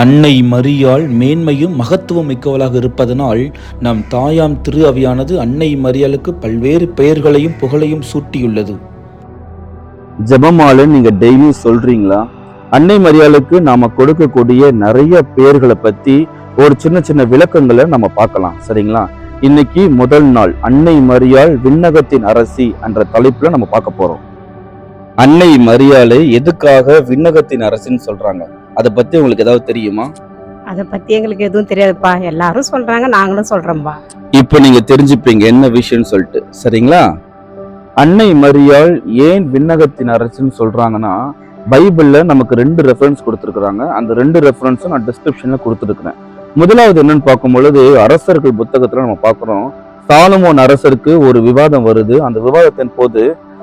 அன்னை மரியாள் மேன்மையும் மகத்துவம் மிக்கவளாக இருப்பதனால் நம் தாயாம் திரு அவையானது அன்னை மரியாளுக்கு பல்வேறு பெயர்களையும் புகழையும் சூட்டியுள்ளது. ஜெபமாலை நீங்க டெய்லி சொல்றீங்களா? அன்னை மரியாளுக்கு நாம கொடுக்கக்கூடிய நிறைய பெயர்களை பத்தி ஒரு சின்ன சின்ன விளக்கங்களை நம்ம பார்க்கலாம், சரிங்களா? இன்னைக்கு முதல் நாள் அன்னை மரியாள் விண்ணகத்தின் அரசி என்ற தலைப்புல நம்ம பார்க்க போறோம். அன்னை மரியாளை எதுக்காக விண்ணகத்தின் அரசின்னு சொல்றாங்க, அதை பத்தி உங்களுக்கு ஏதாவது தெரியுமா? அதை பத்தி எங்களுக்கு எதுவும் தெரியாதுப்பா, எல்லாரும் சொல்றாங்க, நாங்களும் சொல்றோம்பா. இப்ப நீங்க தெரிஞ்சுப்பீங்க என்ன விஷயம்னு சொல்லிட்டு, சரிங்களா? அன்னை மரியாள் ஏன் விண்ணகத்தின் அரசின்னு சொல்றாங்கன்னா, பைபிள்ல நமக்கு 2 ரெஃபரன்ஸ் கொடுத்துருக்காங்க. அந்த 2 ரெஃபரன்ஸும் நான் டிஸ்கிரிப்ஷன்ல கொடுத்துருக்கிறேன். முதலாவது என்னன்னு பார்க்கும் பொழுது அரசர்கள் புத்தகத்துல நம்ம பார்க்கிறோம், சாலமோன் அரசருக்கு ஒரு விவாதம் வருது. அந்த விவாதத்தின் போது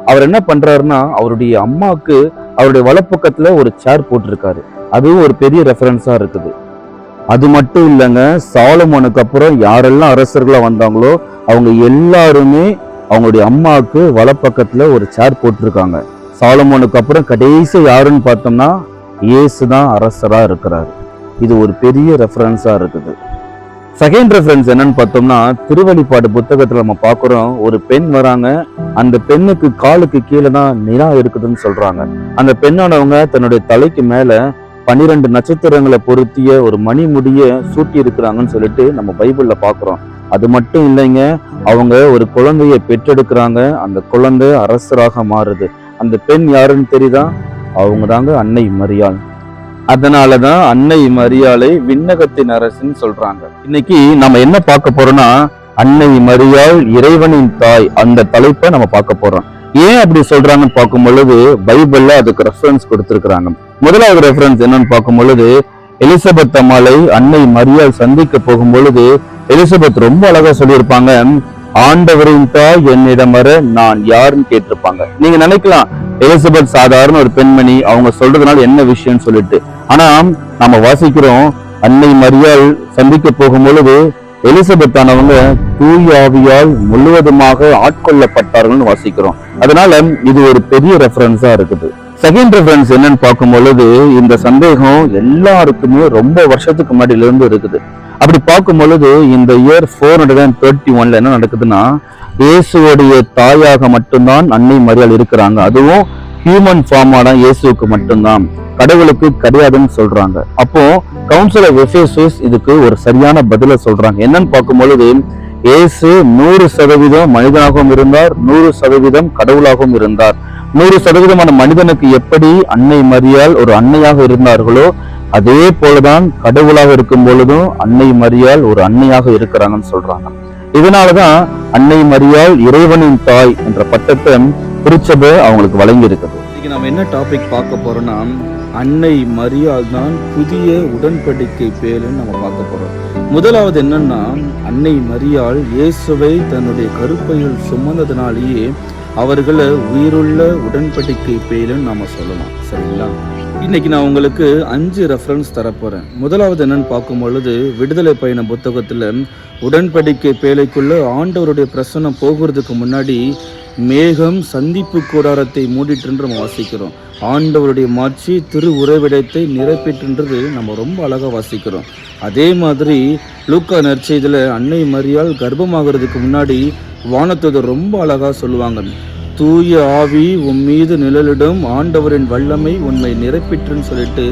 அவர் என்ன பண்றாருன்னா, அவருடைய அம்மாவுக்கு அவருடைய வலப்பக்கத்துல ஒரு சேர் போட்டிருக்காரு. அதுவும் ஒரு பெரிய ரெஃபரன்ஸா இருக்குது. அது மட்டும் இல்லைங்க, சாலமோனுக்கு அப்புறம் யாரெல்லாம் அரசர்களா வந்தாங்களோ அவங்க எல்லாருமே அவங்களுடைய அம்மாவுக்கு வலப்பக்கத்துல ஒரு சேர் போட்டிருக்காங்க. சாலமோனுக்கு அப்புறம் கடைசி யாருன்னு பார்த்தோம்னா இயேசு தான் அரசரா இருக்கிறாரு. இது ஒரு பெரிய ரெஃபரன்ஸா இருக்குது. செகண்ட் ரெஃபரன்ஸ் என்னன்னு பார்த்தோம்னா, திருவெளிப்பாடு புத்தகத்துல நம்ம பார்க்கிறோம், ஒரு பெண் வராங்க. அந்த பெண்ணுக்கு காலுக்கு கீழே தான் நிலா இருக்குதுன்னு சொல்றாங்க. அந்த பெண்ணானவங்க தன்னுடைய தலைக்கு மேல 12 நட்சத்திரங்களை பொருத்திய ஒரு மணிமுடிய சூட்டி இருக்கிறாங்கன்னு சொல்லிட்டு நம்ம பைபிள்ல பார்க்கிறோம். அது மட்டும் இல்லைங்க, அவங்க ஒரு குழந்தையை பெற்றெடுக்கிறாங்க. அந்த குழந்தை அரசராக மாறுது. அந்த பெண் யாருன்னு தெரியுதா? அவங்க தாங்க அன்னை மரியாள். அதனாலதான் அன்னை மரியாளை விண்ணகத்தின் அரசின்னு சொல்றாங்க. இன்னைக்கு நம்ம என்ன பார்க்க போறோம்னா, அன்னை மரியாள் இறைவனின் தாய், அந்த தலைப்பை நம்ம பார்க்க போறோம். ஏன் அப்படி சொல்றாங்கன்னு பார்க்கும் பொழுது பைபிள்ல அதுக்கு ரெஃபரன்ஸ் கொடுத்திருக்கிறாங்க. முதலாவது ரெஃபரன்ஸ் என்னன்னு பார்க்கும் பொழுது, எலிசபெத் அம்மாளை அன்னை மரியாள் சந்திக்க போகும் பொழுது எலிசபெத் ரொம்ப அழகா சொல்லியிருப்பாங்க, ஆண்டவரின் தாய் என்னிடம் வர நான் யாருன்னு கேட்டிருப்பாங்க. நீங்க நினைக்கலாம் எலிசபெத் சாதாரண ஒரு பெண்மணி, அவங்க சொல்றதுனால என்ன விஷயம்னு சொல்லிட்டு. ஆனா நம்ம வாசிக்கிறோம், அன்னை மரியாள் சந்திக்க போகும் பொழுது எலிசபெத் ஆனவங்க தூய ஆவியால் முழுவதுமாக ஆட்கொள்ளப்பட்டார்கள்னு வாசிக்கிறோம். அதனால இது ஒரு பெரிய ரெஃபரன்ஸா இருக்குது. செகண்ட் ரெஃபரன்ஸ் என்னன்னு பார்க்கும் பொழுது, இந்த சந்தேகம் எல்லாருக்குமே ரொம்ப வருஷத்துக்கு முன்னாடியில இருந்து இருக்குது. அப்படி பார்க்கும் பொழுது இந்த இயர் 431 என்ன நடக்குதுன்னா, இயேசுடைய தாயாக மட்டும்தான் அன்னை மரியாள் இருக்கிறாங்க. அதுவும் ஹியூமன் ஃபார்மான இயேசுக்கு மட்டும்தான், கடவுளுக்கு கிடையாதுன்னு சொல்றாங்க. அப்போ கவுன்சில் ஆஃப் எபேசஸ் இதுக்கு ஒரு சரியான பதில சொல்றாங்க. என்னன்னு பார்க்கும் பொழுது, இயேசு 100% மனிதனாகவும் இருந்தார், 100% கடவுளாகவும் இருந்தார். 100% மனிதனுக்கு எப்படி அன்னை மரியாள் ஒரு அன்னையாக இருந்தார்களோ அதே போலதான் கடவுளாக இருக்கும் பொழுதும் அன்னை மரியாள் ஒரு அன்னையாக இருக்கிறாங்கன்னு சொல்றாங்க. இதனாலதான் அன்னை மரியாள் இறைவனின் தாய் என்ற பட்டத்தை திருச்சபை அவங்களுக்கு வழங்கி இருக்குது. இன்னைக்கு நம்ம என்ன டாபிக் பார்க்க போறோம்னா, அன்னை மரியாள் தான் புதிய உடன்படிக்கை பேருன்னு நம்ம பார்க்க போறோம். முதலாவது என்னன்னா, அன்னை மரியாள் இயேசுவை தன்னுடைய கருப்பையில் சுமந்ததுனாலேயே அவர்களை உயிருள்ள உடன்படிக்கை பேருன்னு நாம சொல்லலாம், சரிங்களா? இன்னைக்கு நான் உங்களுக்கு 5 ரெஃபரன்ஸ் தரப்போறேன். முதலாவது என்னன்னு பார்க்கும் பொழுது, விடுதலை பயண புத்தகத்துல உடன்படிக்கை பேழைக்குள்ள ஆண்டவருடைய பிரசன்னம் போகிறதுக்கு முன்னாடி மேகம் சந்திப்பு கூடாரத்தை மூடிட்டு நம்ம வாசிக்கிறோம். ஆண்டவருடைய மாட்சி திரு உறைவிடத்தை நிரப்பிட்டுன்றது நம்ம ரொம்ப அழகா வாசிக்கிறோம். அதே மாதிரி லூக்கா நற்செய்தியில அன்னை மரியாள் கர்ப்பமாகிறதுக்கு முன்னாடி வானத்தூதர் ரொம்ப அழகா சொல்லுவாங்க, தூய ஆவி உன் மீது நிழலிடும், ஆண்டவரின் வல்லமை உண்மை நிரப்பிட்டுன்னு சொல்லிட்டு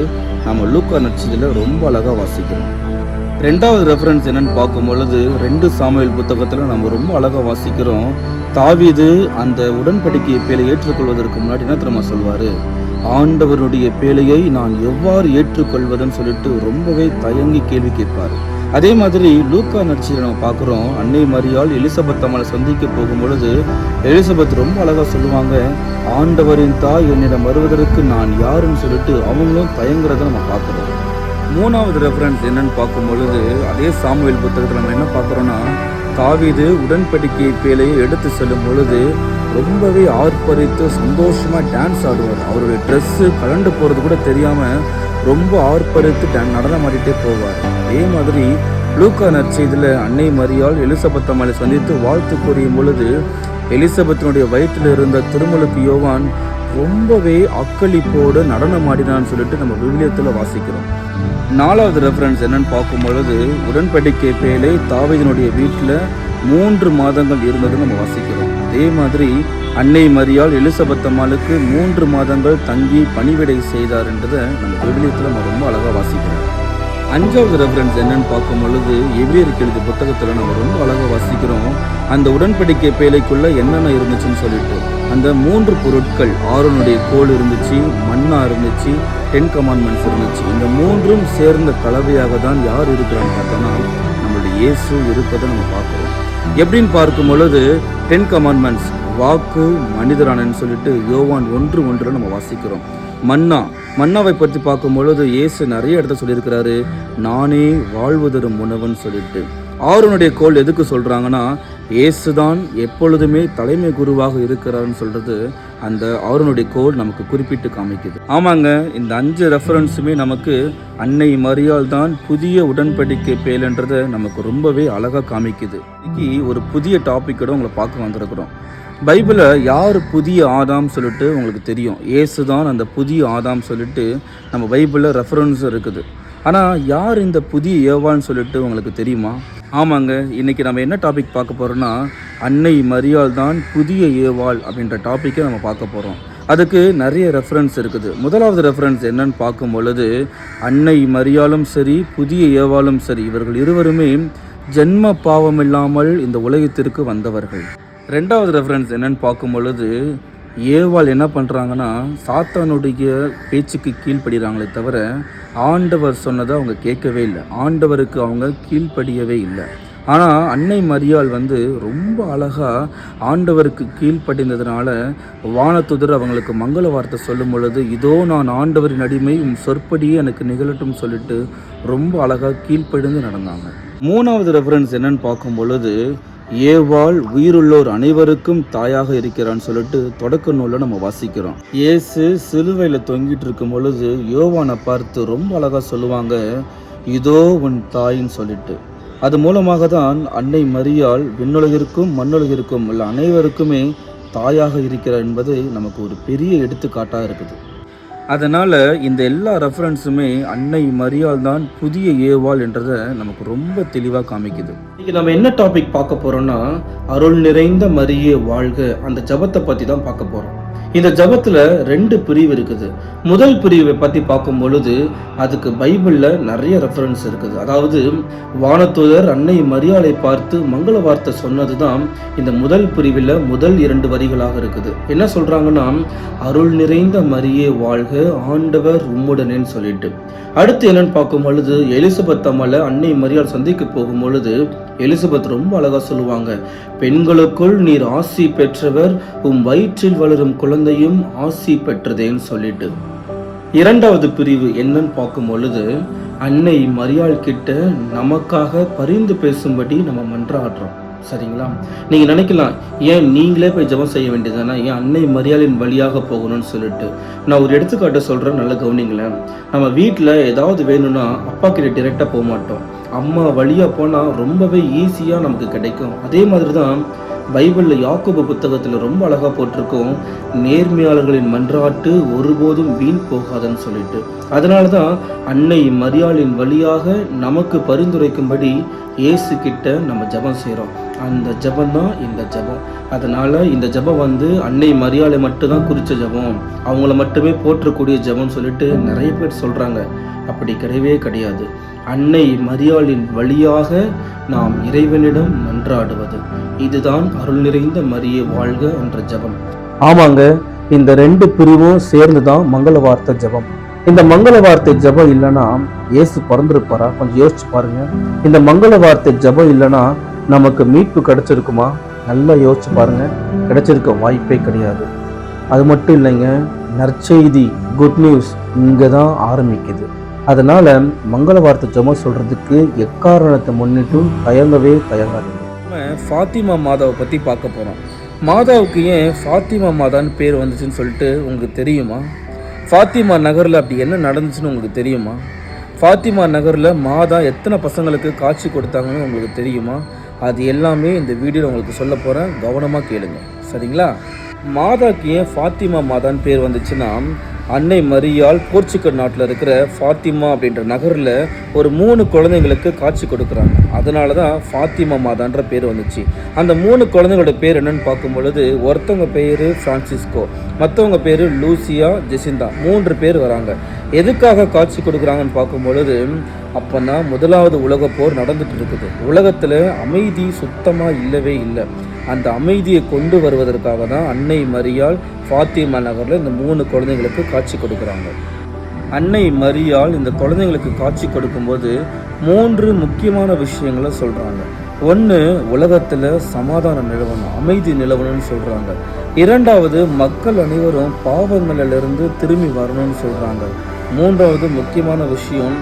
நம்ம லூக்கா நற்செய்தியில ரொம்ப அழகா வாசிக்கிறோம். ரெண்டாவது ரெஃபரன்ஸ் என்னன்னு பார்க்கும் பொழுது 2 சாமுவேல் புத்தகத்துல நம்ம ரொம்ப அழகா வாசிக்கிறோம், தாவீது அந்த உடன்படிக்கையை பேழை ஏற்றுக்கொள்வதற்கு முன்னாடி என்ன தெரியுமா சொல்வாரு, ஆண்டவருடைய பேழையை நான் எவ்வாறு ஏற்றுக்கொள்வதுன்னு சொல்லிட்டு ரொம்பவே தயங்கி கேள்வி கேட்பாரு. அதே மாதிரி லூக்கா நற்செய்தியில நம்ம பார்க்குறோம், அன்னை மரியாள் எலிசபெத் அம்மாளை சந்திக்க போகும் பொழுது எலிசபெத் ரொம்ப அழகா சொல்லுவாங்க, ஆண்டவரின் தாய் என்னிடம் வருவதற்கு நான் யாருன்னு சொல்லிட்டு அவங்களும் தயங்குறத நம்ம பார்க்குறோம். மூணாவது ரெஃபரன்ஸ் என்னன்னு பார்க்கும் பொழுது, அதே சாமுவேல் புத்தகத்தில் நம்ம என்ன பார்க்குறோம்னா, தாவீது உடன்படிக்கை பேழையை எடுத்து செல்லும் பொழுது ரொம்பவே ஆர்ப்பரித்து சந்தோஷமா டான்ஸ் ஆடுவார். அவருடைய ட்ரெஸ்ஸு கலண்டு போறது கூட தெரியாம ரொம்ப ஆர்ப்பரித்து நடனம் ஆடிட்டே போவார். அதே மாதிரி லூக்கா நற்செய்தியில அன்னை மரியாள் எலிசபெத் அம்மாளை சந்தித்து வாழ்த்து கூறியும் பொழுது எலிசபெத்தினுடைய வயிற்றில் இருந்த திருமுழுக்கு யோவான் ரொம்பவே அக்களிப்போடு நடனமாடினான்னு சொல்லிட்டு நம்ம விவிலியத்தில் வாசிக்கிறோம். 4வது ரெஃபரன்ஸ் என்னன்னு பார்க்கும் பொழுது உடன்படிக்கை பேழை தாவீதினுடைய வீட்டில் 3 மாதங்கள் இருந்ததுன்னு நம்ம வாசிக்கிறோம். அதே மாதிரி அன்னை மரியாள் எலிசபெத் அம்மாளுக்கு 3 மாதங்கள் தங்கி பணிவிடை செய்தார் என்றதை நம்ம விவிலியத்தில் நம்ம ரொம்ப அழகாக வாசிக்கிறோம். 5வது ரெஃபரன்ஸ் என்னன்னு பார்க்கும் பொழுது எபிரேயருக்கு எழுதிய புத்தகத்தில் நம்ம ரொம்ப அழகாக வாசிக்கிறோம். அந்த உடன்படிக்கை பேழைக்குள்ள என்னென்ன இருந்துச்சுன்னு சொல்லிட்டு அந்த 3 பொருட்கள், ஆரோனுடைய கோல் இருந்துச்சு, மன்னா இருந்துச்சு, 10 கமாண்ட்மெண்ட்ஸ் இருந்துச்சு. இந்த 3ம் சேர்ந்த கலவையாக தான் யார் இருக்கிறான்னு பார்த்தோன்னா நம்மளுடைய இயேசு இருப்பதை நம்ம பார்க்குறோம். எப்படின்னு பார்க்கும் பொழுது 10 கமாண்ட்மெண்ட்ஸ் வாக்கு மனிதரானன்னு சொல்லிட்டு யோவான் 1:1 நம்ம வாசிக்கிறோம். மன்னாவை பற்றி பார்க்கும் பொழுது இயேசு நிறைய இடத்த சொல்லியிருக்கிறாரு, நானே வாழ்வு தரும் உணவுன்னு சொல்லிட்டு. ஆரோனுடைய கோல் எதுக்கு சொல்கிறாங்கன்னா இயேசு தான் எப்பொழுதுமே தலைமை குருவாக இருக்கிறாருன்னு சொல்கிறது அந்த ஆரோனுடைய கோல் நமக்கு குறிப்பிட்டு காமிக்குது. ஆமாங்க, இந்த 5 ரெஃபரன்ஸுமே நமக்கு அன்னை மரியாள் தான் புதிய உடன்படிக்கை பேழைன்றதை நமக்கு ரொம்பவே அழகாக காமிக்குது. இன்னைக்கு ஒரு புதிய டாப்பிக்கோட உங்களை பார்க்க வந்திருக்கிறோம். பைபிளில் யார் புதிய ஆதாம் சொல்லிட்டு உங்களுக்கு தெரியும். இயேசு தான் அந்த புதிய ஆதாம் சொல்லிட்டு நம்ம பைபிளில் ரெஃபரன்ஸ் இருக்குது. ஆனால் யார் இந்த புதிய ஏவாள்னு சொல்லிட்டு உங்களுக்கு தெரியுமா? ஆமாங்க, இன்றைக்கி நம்ம என்ன டாபிக் பார்க்க போகிறோன்னா அன்னை மரியாள் தான் புதிய ஏவாள் அப்படின்ற டாப்பிக்கை நம்ம பார்க்க போகிறோம். அதுக்கு நிறைய ரெஃபரன்ஸ் இருக்குது. 1வது ரெஃபரன்ஸ் என்னன்னு பார்க்கும் பொழுது அன்னை மரியாளும் சரி புதிய ஏவாளும் சரி இவர்கள் இருவருமே ஜென்ம பாவம் இல்லாமல் இந்த உலகத்திற்கு வந்தவர்கள். 2வது ரெஃபரன்ஸ் என்னன்னு பார்க்கும் பொழுது ஏவாள் என்ன பண்ணுறாங்கன்னா சாத்தானுடைய பேச்சுக்கு கீழ்ப்படுகிறாங்களே தவிர ஆண்டவர் சொன்னதை அவங்க கேட்கவே இல்லை, ஆண்டவருக்கு அவங்க கீழ்ப்படியவே இல்லை. ஆனால் அன்னை மரியாள் ரொம்ப அழகாக ஆண்டவருக்கு கீழ்ப்படிந்ததுனால வானத்துதர் அவங்களுக்கு மங்கள வார்த்தை சொல்லும் பொழுது இதோ நான் ஆண்டவரின் அடிமை சொற்படியே எனக்கு நிகழட்டும் சொல்லிட்டு ரொம்ப அழகாக கீழ்ப்படிந்து நடந்தாங்க. 3வது ரெஃபரன்ஸ் என்னன்னு பார்க்கும் பொழுது ஏவாள் உயிருள்ளோர் அனைவருக்கும் தாயாக இருக்கிறான்னு சொல்லிட்டு தொடக்க நூலில் நம்ம வாசிக்கிறோம். இயேசு சிலுவையில் தொங்கிட்டு இருக்கும் பொழுது யோவானை பார்த்து ரொம்ப அழகாக சொல்லுவாங்க, இதோ உன் தாயின்னு சொல்லிட்டு. அது மூலமாக தான் அன்னை மரியாள் விண்ணுலகிற்கும் மண்ணுலகிற்கும் உள்ள அனைவருக்குமே தாயாக இருக்கிறார் என்பது நமக்கு ஒரு பெரிய எடுத்துக்காட்டாக இருக்குது. அதனால் இந்த எல்லா ரெஃபரன்ஸுமே அன்னை மரியாள் தான் புதிய ஏவாள் என்றதை நமக்கு ரொம்ப தெளிவாக காமிக்குது. இன்றைக்கி நம்ம என்ன டாபிக் பார்க்க போகிறோன்னா அருள் நிறைந்த மரியே வாழ்க அந்த ஜபத்தை பற்றி தான் பார்க்க போகிறோம். இந்த ஜபத்தில் 2 பிரிவு இருக்குது. முதல் பிரிவை பற்றி பார்க்கும் பொழுது அதுக்கு பைபிளில் நிறைய ரெஃபரன்ஸ் இருக்குது. அதாவது வானதூதர் அன்னை மரியாளை பார்த்து மங்கள வார்த்தை சொன்னது தான் இந்த முதல் பிரிவில் முதல் 2 வரிகளாக இருக்குது. என்ன சொல்கிறாங்கன்னா அருள் நிறைந்த மரியே வாழ்க ஆண்டவர் உம்முடனேன்னு சொல்லிட்டு. அடுத்து என்னன்னு பார்க்கும் பொழுது எலிசபெத் அம்மாளை அன்னை மரியாள் சந்திக்க போகும் பொழுது எலிசபெத் ரொம்ப அழகாக சொல்லுவாங்க, பெண்களுக்குள் நீர் ஆசி பெற்றவர், உம் வயிற்றில் வளரும் குழந்தையும் ஆசி பெற்றதேன்னு சொல்லிட்டு. 2வது பிரிவு என்னன்னு பார்க்கும் பொழுது அன்னை மரியாள் கிட்ட நமக்காக பரிந்து பேசும்படி நம்ம மன்றாடுறோம். சரிங்களா? நீங்கள் நினைக்கலாம், ஏன் நீங்களே போய் ஜெபம் செய்ய வேண்டியதானே, ஏன் அன்னை மரியாளின் வழியாக போகணும்னு சொல்லிட்டு. நான் ஒரு எடுத்துக்காட்ட சொல்கிறேன், நல்ல கவனிங்களேன். நம்ம வீட்டில் ஏதாவது வேணும்னா அப்பா கிட்ட டிரெக்டாக போக மாட்டோம், அம்மா வழியாக போனால் ரொம்பவே ஈஸியாக நமக்கு கிடைக்கும். அதே மாதிரி தான் பைபிளில் யாக்கோபு புத்தகத்தில் ரொம்ப அழகாக போட்டிருக்கோம், நேர்மையாளர்களின் மன்றாட்டு ஒருபோதும் வீண் போகாதுன்னு சொல்லிட்டு. அதனால தான் அன்னை மரியாளின் வழியாக நமக்கு பரிந்துரைக்கும்படி இயேசு கிட்ட நம்ம ஜெபம் செய்கிறோம். அந்த ஜெபம் தான் இந்த ஜெபம். அதனால் இந்த ஜெபம் அன்னை மரியாளை மட்டும்தான் குறித்த ஜெபம், அவங்கள மட்டுமே போற்றக்கூடிய ஜெபம்னு சொல்லிட்டு நிறைய பேர் சொல்கிறாங்க. அப்படி கிடையவே கிடையாது. அன்னை மரியாளின் வழியாக நாம் இறைவனிடம் மன்றாடுவது, இதுதான் அருள் நிறைந்த மரியே வாழ்க என்ற ஜெபம். ஆமாங்க, இந்த 2 பிரிவும் சேர்ந்து தான் மங்கள வார்த்தை ஜெபம். இந்த மங்கள வார்த்தை ஜெபம் இல்லைன்னா இயேசு பிறந்திருப்பாரா? கொஞ்சம் யோசிச்சு பாருங்க. இந்த மங்கள வார்த்தை ஜெபம் இல்லைன்னா நமக்கு மீட்பு கிடைச்சிருக்குமா? நல்லா யோசிச்சு பாருங்க, கிடைச்சிருக்க வாய்ப்பே கிடையாது. அது மட்டும் இல்லைங்க, நற்செய்தி குட் நியூஸ் இங்கே தான் ஆரம்பிக்குது. அதனால மங்கள வார்த்தை ஜெபம் சொல்றதுக்கு எக்காரணத்தை முன்னிட்டும் தயங்கவே தயங்காது. நம்ம ஃபாத்திமா மாதாவை பற்றி பார்க்க போகிறோம். மாதாவுக்கு ஏன் ஃபாத்திமா மாதான்னு பேர் வந்துச்சுன்னு சொல்லிட்டு உங்களுக்கு தெரியுமா? ஃபாத்திமா நகரில் அப்படி என்ன நடந்துச்சுன்னு உங்களுக்கு தெரியுமா? ஃபாத்திமா நகரில் மாதா எத்தனை பசங்களுக்கு காட்சி கொடுத்தாங்கன்னு உங்களுக்கு தெரியுமா? அது எல்லாமே இந்த வீடியோவில் உங்களுக்கு சொல்ல போகிறேன், கவனமாக கேளுங்க. சரிங்களா? மாதாக்கு ஏன் ஃபாத்திமா மாதான்னு பேர் வந்துச்சுன்னா, அன்னை மரியாள் போர்ச்சுகல் நாட்டில் இருக்கிற ஃபாத்திமா அப்படின்ற நகரில் ஒரு 3 குழந்தைங்களுக்கு காட்சி கொடுக்குறாங்க. அதனால தான் ஃபாத்திமா மாதான்ற பேர் வந்துச்சு. அந்த 3 குழந்தைங்களோட பேர் என்னன்னு பார்க்கும் பொழுது, ஒருத்தவங்க பேர் ஃப்ரான்சிஸ்கோ, மற்றவங்க பேர் லூசியா, ஜெசிந்தா, 3 பேர் வராங்க. எதுக்காக காட்சி கொடுக்குறாங்கன்னு பார்க்கும் பொழுது, அப்போனா முதலாவது உலகப் போர் நடந்துட்டு இருக்குது. உலகத்தில் அமைதி சுத்தமாக இல்லவே இல்லை. அந்த அமைதியை கொண்டு வருவதற்காக தான் அன்னை மரியாள் ஃபாத்திமா நகரில் இந்த 3 குழந்தைங்களுக்கு காட்சி கொடுக்குறாங்க. அன்னை மரியாள் இந்த குழந்தைங்களுக்கு காட்சி கொடுக்கும்போது 3 முக்கியமான விஷயங்களை சொல்கிறாங்க. ஒன்று, உலகத்தில் சமாதானம் நிலவணும், அமைதி நிலவணும்னு சொல்கிறாங்க. 2வது, மக்கள் அனைவரும் பாவங்களிலிருந்து திரும்பி வரணும்னு சொல்கிறாங்க. 3வது முக்கியமான விஷயம்,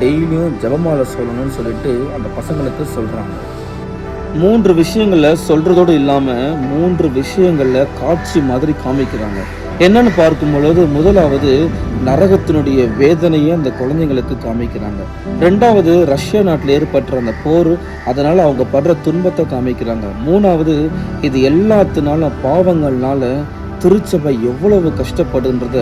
டெய்லியும் ஜெபமாலை சொல்லணும்னு சொல்லிட்டு அந்த பசங்களுக்கு சொல்கிறாங்க. 3 விஷயங்களில் சொல்கிறதோடு இல்லாமல் 3 விஷயங்களில் காட்சி மாதிரி காமிக்கிறாங்க. என்னன்னு பார்க்கும் பொழுது, முதலாவது நரகத்தினுடைய வேதனையை அந்த குழந்தைங்களுக்கு காமிக்கிறாங்க. 2வது, ரஷ்யா நாட்டில் ஏற்பட்ட அந்த போர், அதனால் அவங்க படுற துன்பத்தை காமிக்கிறாங்க. 3வது, இது எல்லாத்தினால பாவங்கள்னால திருச்சபை எவ்வளவு கஷ்டப்படுன்றத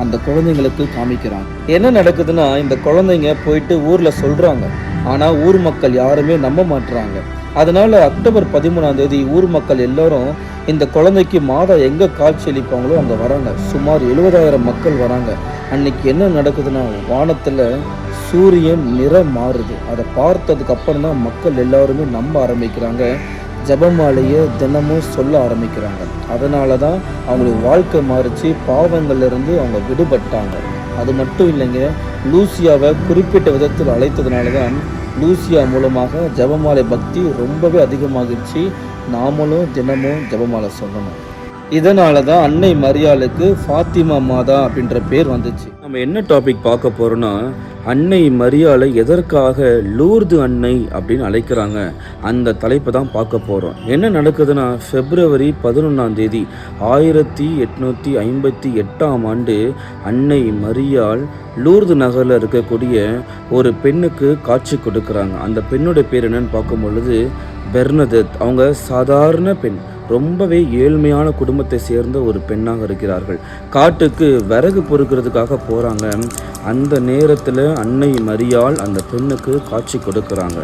அந்த குழந்தைங்களுக்கு காமிக்கிறாங்க. என்ன நடக்குதுன்னா, இந்த குழந்தைங்க போயிட்டு ஊரில் சொல்கிறாங்க, ஆனால் ஊர் மக்கள் யாருமே நம்ப மாட்டுறாங்க. அதனால் அக்டோபர் 13ஆம் தேதி ஊர் மக்கள் எல்லாரும் இந்த குழந்தைக்கு மாதா எங்கே காட்சி அளிப்பாங்களோ அங்கே வராங்க. சுமார் 70,000 மக்கள் வராங்க. அன்னைக்கு என்ன நடக்குதுன்னா, வானத்தில் சூரியன் நிறம் மாறுது. அதை பார்த்ததுக்கு அப்புறம் தான் மக்கள் எல்லாருமே நம்ப ஆரம்பிக்கிறாங்க. ஜெபமாலையை தினமும் சொல்ல ஆரம்பிக்கிறாங்க. அதனால தான் அவங்களுக்கு வாழ்க்கை மாறிச்சு, பாவங்கள்லேருந்து அவங்க விடுபட்டாங்க. அது மட்டும் இல்லைங்க, லூசியாவை குறிப்பிட்ட விதத்தில் அழைத்ததுனால தான் லூசியா மூலமாக ஜெபமாலை பக்தி ரொம்பவே அதிகமாகிடுச்சு. நாமளும் தினமும் ஜெபமாலை சொல்லணும். இதனால தான் அன்னை மரியாளுக்கு ஃபாத்திமா மாதா அப்படின்ற பேர் வந்துச்சு. நம்ம என்ன டாபிக் பார்க்க போகிறோன்னா, அன்னை மரியாளை எதற்காக லூர்து அன்னை அப்படின்னு அழைக்கிறாங்க, அந்த தலைப்பை தான் பார்க்க போகிறோம். என்ன நடக்குதுன்னா, பிப்ரவரி 11ஆம் தேதி 1858ஆம் ஆண்டு அன்னை மரியாள் லூர்து நகரில் இருக்கக்கூடிய ஒரு பெண்ணுக்கு காட்சி கொடுக்குறாங்க. அந்த பெண்ணோட பேர் என்னன்னு பார்க்கும் பொழுது பெர்னதெத். அவங்க சாதாரண பெண், ரொம்பவே ஏழ்மையான குடும்பத்தை சேர்ந்த ஒரு பெண்ணாக இருக்கிறார்கள். காட்டுக்கு விறகு பொறுக்கிறதுக்காக போகிறாங்க. அந்த நேரத்தில் அன்னை மரியாள் அந்த பெண்ணுக்கு காட்சி கொடுக்குறாங்க.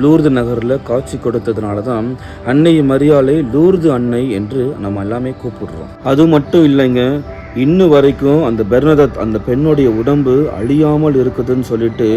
லூர்து நகரில் காட்சி கொடுத்ததுனால தான் அன்னை மரியாளை லூர்து அன்னை என்று நம்ம எல்லாமே கூப்பிடுறோம். அது மட்டும் இல்லைங்க, இன்னும் வரைக்கும் அந்த பெர்னதெத் அந்த பெண்ணுடைய உடம்பு அழியாமல் இருக்குதுன்னு சொல்லிட்டு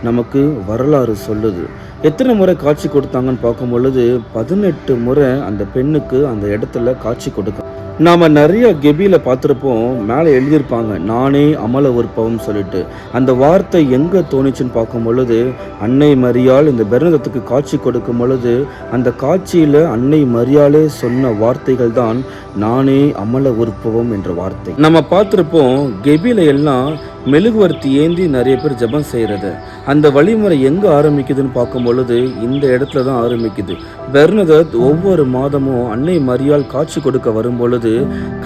நமக்கு வரலாறு சொல்லுது. எத்தனை முறை காட்சி கொடுத்தாங்கன்னு பார்க்கும் பொழுது 18 முறை அந்த பெண்ணுக்கு அந்த இடத்துல காட்சி கொடுக்க. நாம் நிறைய கெபியில் பார்த்துருப்போம், மேலே எழுதியிருப்பாங்க நானே அமல உற்பவம் சொல்லிட்டு. அந்த வார்த்தை எங்கே தோணிச்சுன்னு பார்க்கும் பொழுது, அன்னை மரியாள் இந்த பெர்னதெத்துக்கு காட்சி கொடுக்கும் பொழுது அந்த காட்சியில் அன்னை மரியாளே சொன்ன வார்த்தைகள் தான் நானே அமல உற்பவம் என்ற வார்த்தை. நம்ம பார்த்துருப்போம், கெபில எல்லாம் மெழுகுவர்த்தி ஏந்தி நிறைய பேர் ஜெபம் செய்கிறது. அந்த வழிமுறை எங்கே ஆரம்பிக்குதுன்னு பார்க்கும் பொழுது இந்த இடத்துல தான் ஆரம்பிக்குது. பெர்னதெத் ஒவ்வொரு மாதமும் அன்னை மரியாள் காட்சி கொடுக்க வரும் பொழுது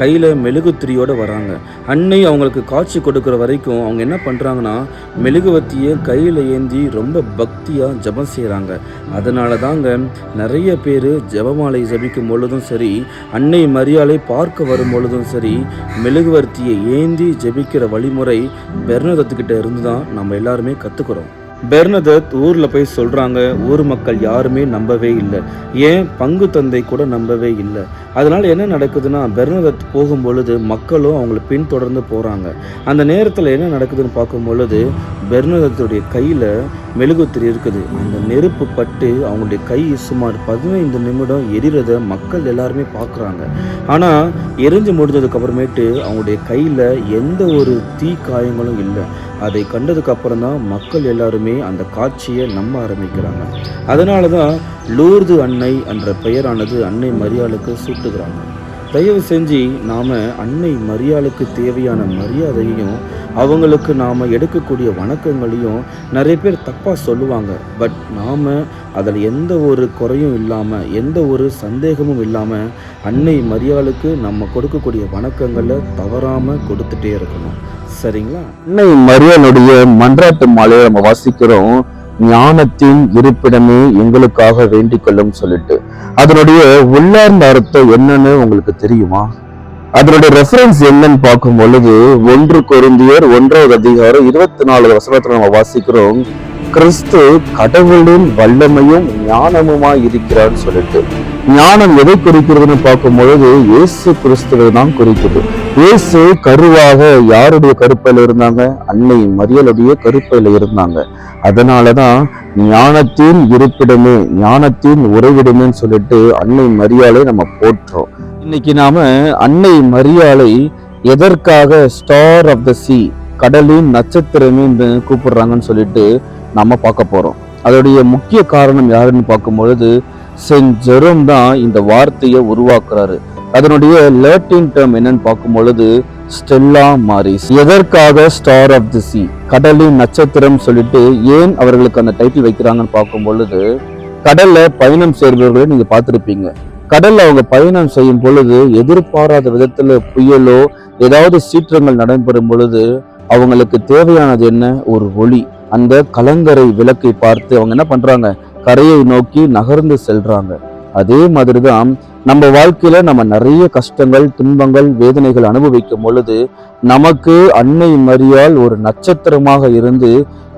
கையில் மெழுகுத்திரியோடு வராங்க. அன்னை அவங்களுக்கு காட்சி கொடுக்குற வரைக்கும் அவங்க என்ன பண்ணுறாங்கன்னா, மெழுகுவர்த்தியை கையில் ஏந்தி ரொம்ப பக்தியாக ஜெபம் செய்கிறாங்க. அதனால தாங்க நிறைய பேர் ஜெபமாலை ஜெபிக்கும் பொழுதும் சரி, அன்னை மரியாளை பார்க்க வரும் பொழுதும் சரி, மெழுகுவர்த்தியை ஏந்தி ஜெபிக்கிற வழிமுறை பெர்னதெத்துக்கிட்ட இருந்து தான் நம்ம எல்லாருமே கற்றுக்குறோம். பெர்னதெத் ஊரில் போய் சொல்கிறாங்க, ஊர் மக்கள் யாருமே நம்பவே இல்லை, ஏன் பங்கு தந்தை கூட நம்பவே இல்லை. அதனால் என்ன நடக்குதுன்னா, பெர்னதெத் போகும் பொழுது மக்களும் அவங்கள பின்தொடர்ந்து போகிறாங்க. அந்த நேரத்தில் என்ன நடக்குதுன்னு பார்க்கும் பொழுது பெர்னதெத்துடைய கையில் மெழுகுத்திரி இருக்குது. அந்த நெருப்பு பட்டு அவங்களுடைய கை சுமார் 15 நிமிடம் எரிகிறத மக்கள் எல்லாருமே பார்க்குறாங்க. ஆனால் எரிஞ்சு முடிஞ்சதுக்கு அப்புறமேட்டு அவங்களுடைய கையில் எந்த ஒரு தீ காயங்களும் இல்லை. அதை கண்டதுக்கு அப்புறம் தான் மக்கள் எல்லாருமே அந்த காட்சியை நம்ப ஆரம்பிக்கிறாங்க. அதனால தான் லூர்து அன்னை என்ற பெயரானது அன்னை மரியாளுக்கு சூட்டுகிறாங்க. தயவு செஞ்சு நாம் அன்னை மரியாளுக்கு தேவையான மரியாதையையும் அவங்களுக்கு நாம் எடுக்கக்கூடிய வணக்கங்களையும் நிறைய பேர் தப்பாக சொல்லுவாங்க. பட் நாம் அதில் எந்த ஒரு குறையும் இல்லாமல், எந்த ஒரு சந்தேகமும் இல்லாமல் அன்னை மரியாளுக்கு நம்ம கொடுக்கக்கூடிய வணக்கங்களை தவறாமல் கொடுத்துட்டே இருக்கணும். சரிங்களா? அன்னை மரியாளுடைய மன்றாட்டு மாலையை நம்ம வாசிக்கிறோம், ஞானத்தின் இருப்பிடமே எங்களுக்காக வேண்டிக் கொள்ளும் சொல்லிட்டு. அதனுடைய உள்ளார்ந்த அர்த்தம் என்னன்னு உங்களுக்கு தெரியுமா? அதனுடைய ரெஃபரன்ஸ் என்னன்னு பார்க்கும் பொழுது 1 கொரிந்தியர் 1வது அதிகாரம் 24 வசனத்துல நம்ம வாசிக்கிறோம், கிறிஸ்து கடவுளின் வல்லமையும் ஞானமுமாய் இருக்கிறான்னு சொல்லிட்டு. ஞானம் எதை குறிக்கிறதுன்னு பார்க்கும் பொழுது இயேசு கிறிஸ்துவை தான் குறிக்குது. இயேசு கருவாக யாருடைய கருப்பையில இருந்தாங்க? அன்னை மரியாளுடைய கருப்பையில இருந்தாங்க. அதனாலதான் ஞானத்தின் இருப்பிடமே, ஞானத்தின் உறைவிடமேன்னு சொல்லிட்டு அன்னை மரியாளை நம்ம போற்றோம். இன்னைக்கு நாம அன்னை மரியாளை எதற்காக ஸ்டார் ஆஃப் த சீ, கடலின் நட்சத்திரமே கூப்பிடுறாங்கன்னு சொல்லிட்டு நம்ம பார்க்க போறோம். அதோடைய முக்கிய காரணம் யாருன்னு பார்க்கும் பொழுது செயின்ட் ஜெரோம் தான் இந்த வார்த்தையை உருவாக்குறாரு. அதனுடைய லாட்டின் டேர்ம் என்னன்னு பார்க்கும் பொழுது ஸ்டெல்லா மாரிஸ். எதற்காக ஸ்டார் ஆஃப் தி சீ, கடலின் நட்சத்திரம் சொல்லிட்டு ஏன் அவர்களுக்கு அந்த டைட்டில் வைக்கிறாங்கன்னு பார்க்கும் பொழுது, கடல்ல பயணம் செய்பவர்களை நீங்க பார்த்திருப்பீங்க. கடல்ல அவங்க பயணம் செய்யும் பொழுது எதிர்பாராத விதத்துல புயலோ ஏதாவது சீற்றங்கள் நடைபெறும் பொழுது அவங்களுக்கு தேவையானது என்ன? ஒரு ஒளி. அந்த கலங்கரை விளக்கை பார்த்து அவங்க என்ன பண்றாங்க? கரையை நோக்கி நகர்ந்து செல்றாங்க. அதே மாதிரிதான் நம்ம வாழ்க்கையில நம்ம நிறைய கஷ்டங்கள், துன்பங்கள், வேதனைகள் அனுபவிக்கும் பொழுது நமக்கு அன்னை மரியாள் ஒரு நட்சத்திரமாக இருந்து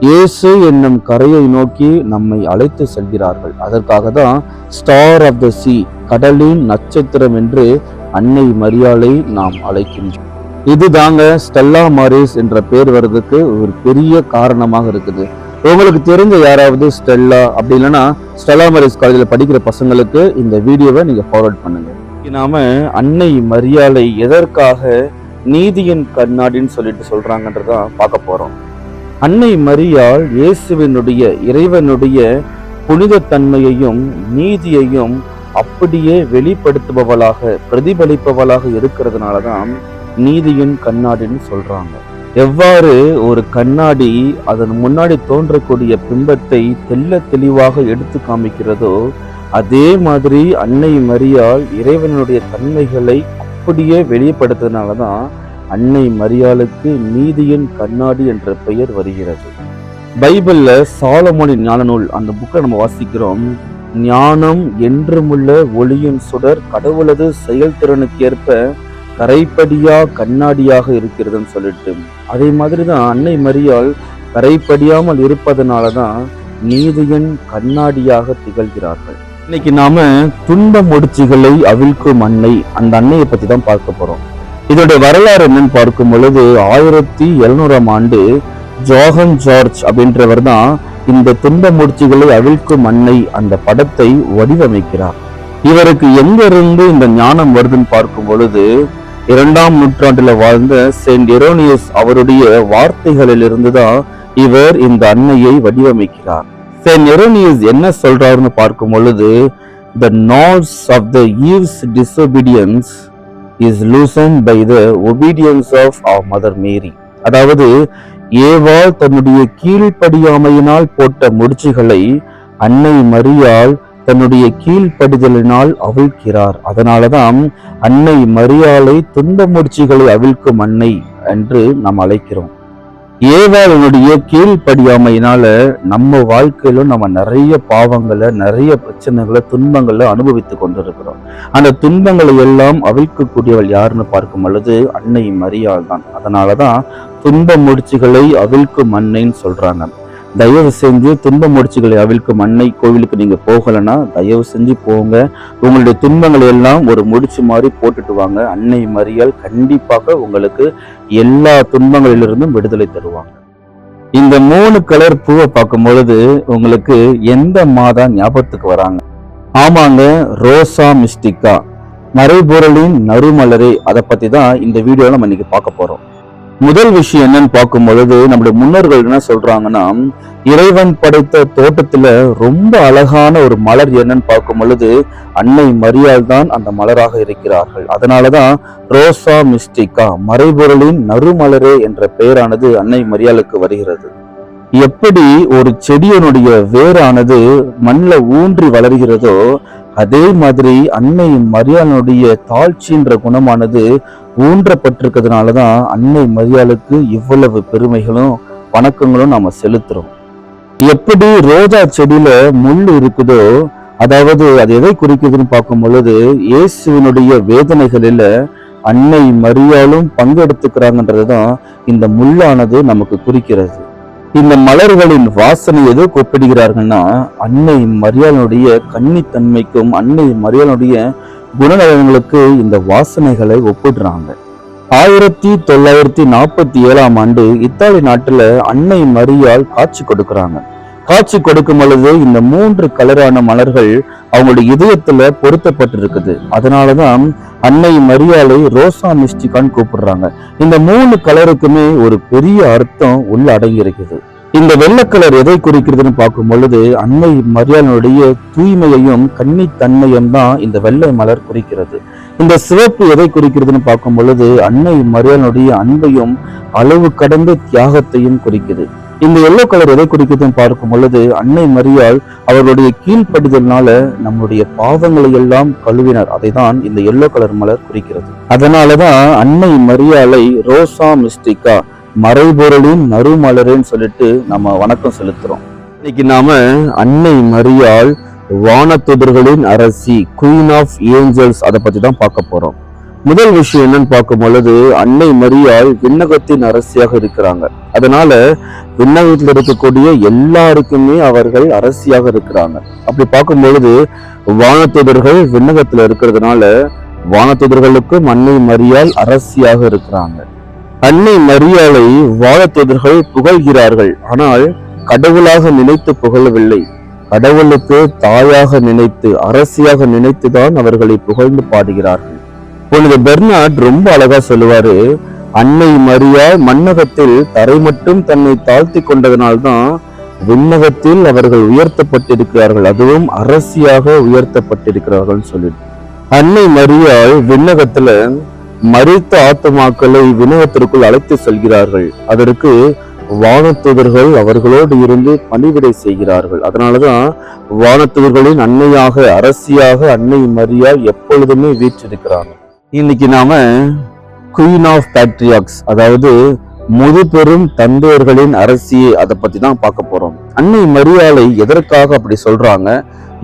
இயேசு என்னும் கரையை நோக்கி நம்மை அழைத்து செல்கிறார்கள். அதற்காக தான் ஸ்டார் ஆஃப் த சீ, கடலின் நட்சத்திரம் என்று அன்னை மரியாளை நாம் அழைக்கின்றோம். இதுதாங்க ஸ்டெல்லா மாரிஸ் என்ற பேர் வர்றதுக்கு ஒரு பெரிய காரணமாக இருக்குது. உங்களுக்கு தெரிஞ்ச யாராவது ஸ்டெல்லா அப்படி இல்லைன்னா ஸ்டெல்லா மாரிஸ் காலேஜில் படிக்கிற பசங்களுக்கு இந்த வீடியோவை நீங்க ஃபார்வர்ட் பண்ணுங்க. நாம அன்னை மரியாளை எதற்காக நீதியின் கண்ணாடின்னு சொல்லிட்டு சொல்றாங்கன்றதான் பார்க்க போறோம். அன்னை மரியாள் இயேசுவினுடைய, இறைவனுடைய புனித தன்மையையும் நீதியையும் அப்படியே வெளிப்படுத்துபவளாக, பிரதிபலிப்பவளாக இருக்கிறதுனாலதான் நீதியின் கண்ணாடின்னு சொல்றாங்க. எவ்வாறு ஒரு கண்ணாடி அதன் முன்னாடி தோன்றக்கூடிய பிம்பத்தை தெல்ல தெளிவாக எடுத்து காமிக்கிறதோ, அதே மாதிரி அன்னை மரியாள் இறைவனுடைய தன்மைகளை அப்படியே வெளிப்படுத்துறதுனாலதான் அன்னை மரியாளுக்கு நீதியின் கண்ணாடி என்ற பெயர் வருகிறது. பைபிள்ல சாலமோனின் ஞான நூல் அந்த புக்கை நம்ம வாசிக்கிறோம். ஞானம் என்றுமுள்ள ஒளியின் சுடர் கடவுளது செயல்திறனுக்கேற்ப கரைப்படியா கண்ணாடியாக இருக்கிறதுன்னு சொல்லிட்டு, அதே மாதிரிதான் அன்னை மரியாள் கரைப்படியாமல் இருப்பதனாலதான் நீதியின் கண்ணாடியாக திகழ்கிறார்கள். இன்னைக்கு நாம துன்ப முடிச்சுகளை அவிழ்க்கும் அன்னை, அந்த அன்னையை பத்தி தான் பார்க்க போறோம். இதோட வரலாறு என்னன்னு பார்க்கும் பொழுது 1700ஆம் ஆண்டு ஜோஹன் ஜார்ஜ் அப்படின்றவர் தான் இந்த துன்ப முடிச்சுகளை அவிழ்க்கும் அன்னை அந்த படத்தை வடிவமைக்கிறார். இவருக்கு எங்க இருந்து இந்த ஞானம் வருதுன்னு பார்க்கும் பொழுது 2ஆம் நூற்றாண்டுல வாழ்ந்த செயின்ட் எரோனியஸ் அவருடைய வார்த்தைகளில் இருந்துதான் இவர் இந்த அன்னையை வடிவமைக்கிறார். செயின்ட் எரோனியஸ் என்ன சொல்றாருன்னு பார்க்கும் பொழுது, the knots of the Eve's disobedience is loosened by the obedience of our mother Mary. அதாவது ஏவாள் தன்னுடைய கீழ்ப்படியாமையினால் போட்ட முடிச்சுகளை அன்னை மரியாள் தன்னுடைய கீழ்ப்படிதலினால் அவிழ்க்கிறார். அதனாலதான் அன்னை மரியாளை துன்ப முடிச்சுகளை அவிழ்க்கும் அன்னை என்று நாம் அழைக்கிறோம். ஏவாளுடைய கீழ்ப்படியாமையினால நம்ம வாழ்க்கையிலும் நம்ம நிறைய பாவங்களை, நிறைய பிரச்சனைகளை, துன்பங்களை அனுபவித்து கொண்டிருக்கிறோம். அந்த துன்பங்களை எல்லாம் அவிழ்க்கக்கூடியவள் யாருன்னு பார்க்கும் பொழுது அன்னை மரியாள் தான். அதனாலதான் துன்ப முடிச்சுகளை அவிழ்க்கும் அன்னைன்னு சொல்றாங்க. தயவு செஞ்சு துன்ப முடிச்சுகளை அவிழ்க்கும் அன்னை கோவிலுக்கு நீங்க போகலைன்னா தயவு செஞ்சு போங்க. உங்களுடைய துன்பங்களை எல்லாம் ஒரு முடிச்சு மாதிரி போட்டுட்டு வாங்க. அன்னை மரியாள் கண்டிப்பாக உங்களுக்கு எல்லா துன்பங்களிலிருந்தும் விடுதலை தருவாங்க. இந்த 3 கலர் பூவை பார்க்கும் பொழுது உங்களுக்கு எந்த மாதா ஞாபகத்துக்கு வராங்க? ஆமாங்க, ரோசா மிஸ்டிகா, மறைபொருளின் நறுமலரே. அதை பத்தி தான் இந்த வீடியோல நம்ம இன்னைக்கு பார்க்க போறோம். முதல் விஷயம் என்னன்னு பார்க்கும் பொழுது நம்முடைய முன்னோர்கள் என்ன சொல்றாங்கன்னா, இறைவன் படைத்த தோட்டத்துல ரொம்ப அழகான ஒரு மலர் என்னன்னு பார்க்கும் பொழுது அன்னை மரியாள் தான் அந்த மலராக இருக்கிறார்கள். அதனாலதான் ரோசா மிஸ்டிகா, மறைபொருளின் நறுமலரே என்ற பெயரானது அன்னை மரியாளுக்கு வருகிறது. எப்படி ஒரு செடியனுடைய வேரானது மண்ணில் ஊன்றி வளர்கிறதோ, அதே மாதிரி அன்னை மரியாளுடைய தாழ்ச்சின்ற குணமானது ஊன்றப்பட்டிருக்கிறதுனாலதான் அன்னை மரியாளுக்கு இவ்வளவு பெருமைகளும் வணக்கங்களும் நாம செலுத்துறோம். எப்படி ரோஜா செடியில முள் இருக்குதோ, அதாவது அது எதை குறிக்குதுன்னு பார்க்கும் பொழுது இயேசுவினுடைய வேதனைகளில அன்னை மரியாளும் பங்கெடுத்துக்கிறாங்கன்றது தான் இந்த முள்ளானது நமக்கு குறிக்கிறது. இந்த மலர்களின் வாசனை எதோ ஒப்பிடுகிறார்கள்னா அன்னை மரியாளுடைய கன்னித்தன்மைக்கும் அன்னை மரியாளுடைய குணநலன்களுக்கு இந்த வாசனைகளை ஒப்பிடுறாங்க. 1947 ஆண்டு இத்தாலி நாட்டுல அன்னை மரியாள் காட்சி கொடுக்கறாங்க. காட்சி கொடுக்கும் பொழுது இந்த 3 கலரான மலர்கள் அவங்களுடைய இதயத்துல பொருத்தப்பட்டிருக்குது. அதனாலதான் அன்னை மரியாளை ரோசா மிஸ்டிகான்னு கூப்பிடுறாங்க. இந்த 3 கலருக்குமே ஒரு பெரிய அர்த்தம் உள்ள அடங்கி இருக்குது. இந்த வெள்ளை கலர் எதை குறிக்கிறதுன்னு பார்க்கும் பொழுது அன்னை மரியாளுடைய தூய்மையையும் கன்னித்தன்மையும் தான் இந்த வெள்ளை மலர் குறிக்கிறது. இந்த சிவப்பு எதை குறிக்கிறதுன்னு பார்க்கும் பொழுது அன்னை மரியாளுடைய அன்பையும் அளவு கடந்த தியாகத்தையும் குறிக்குது. இந்த எல்லோ கலர் எதை குறிக்குதுன்னு பார்க்கும் பொழுது அன்னை மரியாள் அவர்களுடைய கீழ்ப்படிதல்னால நம்முடைய பாவங்களை எல்லாம் கழுவினார். அதை தான் இந்த எல்லோ கலர் மலர் குறிக்கிறது. அதனாலதான் அன்னை மரியாளை ரோசா மிஸ்டிகா, மறைபொருளின் நறுமலர்ன்னு சொல்லிட்டு நம்ம வணக்கம் செலுத்துறோம். இன்னைக்கு நாம அன்னை மரியாள் வானதூதர்களின் அரசி, குயின் ஆஃப் ஏஞ்சல்ஸ், அதை பத்தி தான் பார்க்க போறோம். முதல் விஷயம் என்னன்னு பார்க்கும் பொழுது அன்னை மரியாள் விண்ணகத்தின் அரசியாக இருக்கிறாங்க. அதனால விண்ணகத்தில் இருக்கக்கூடிய எல்லாருக்குமே அவர்கள் அரசியாக இருக்கிறாங்க. அப்படி பார்க்கும் பொழுது வானதூதர்கள் விண்ணகத்துல இருக்கிறதுனால வானதூதர்களுக்கும் அன்னை மரியாள் அரசியாக இருக்கிறாங்க. அன்னை மரியாளை வானதூதர்கள் புகழ்கிறார்கள். ஆனால் கடவுளாக நினைத்து புகழவில்லை. கடவுளுக்கு தாயாக நினைத்து, அரசியாக நினைத்துதான் அவர்களை புகழ்ந்து பாடுகிறார்கள். புனித பெர்னார்ட் ரொம்ப அழகா சொல்லுவாரு, அன்னை மரியாள் மண்ணகத்தில் தரை மட்டும் தன்னை தாழ்த்தி கொண்டதனால்தான் விண்ணகத்தில் அவர்கள் உயர்த்தப்பட்டிருக்கிறார்கள், அதுவும் அரசியாக உயர்த்தப்பட்டிருக்கிறார்கள் சொல்லிட்டு. அன்னை மரியாள் விண்ணகத்துல மரித்த ஆத்துமாக்களை விண்ணகத்திற்குள் அழைத்து செல்கிறார்கள். அதற்கு வானதூதர்கள் அவர்களோடு இருந்து பணிவிடை செய்கிறார்கள். அதனாலதான் வானதூதர்களின் அன்னையாக, அரசியாக அன்னை மரியாள் எப்பொழுதுமே வீற்றிருக்கிறாங்க. இன்னைக்கு நாம குயின் ஆஃப் பேட்ரியாக்ஸ், அதாவது முதுபெரும் தந்தையர்களின் அரசியை, அதை பத்தி தான் பார்க்க போறோம். அன்னை மரியாளை எதற்காக அப்படி சொல்றாங்க,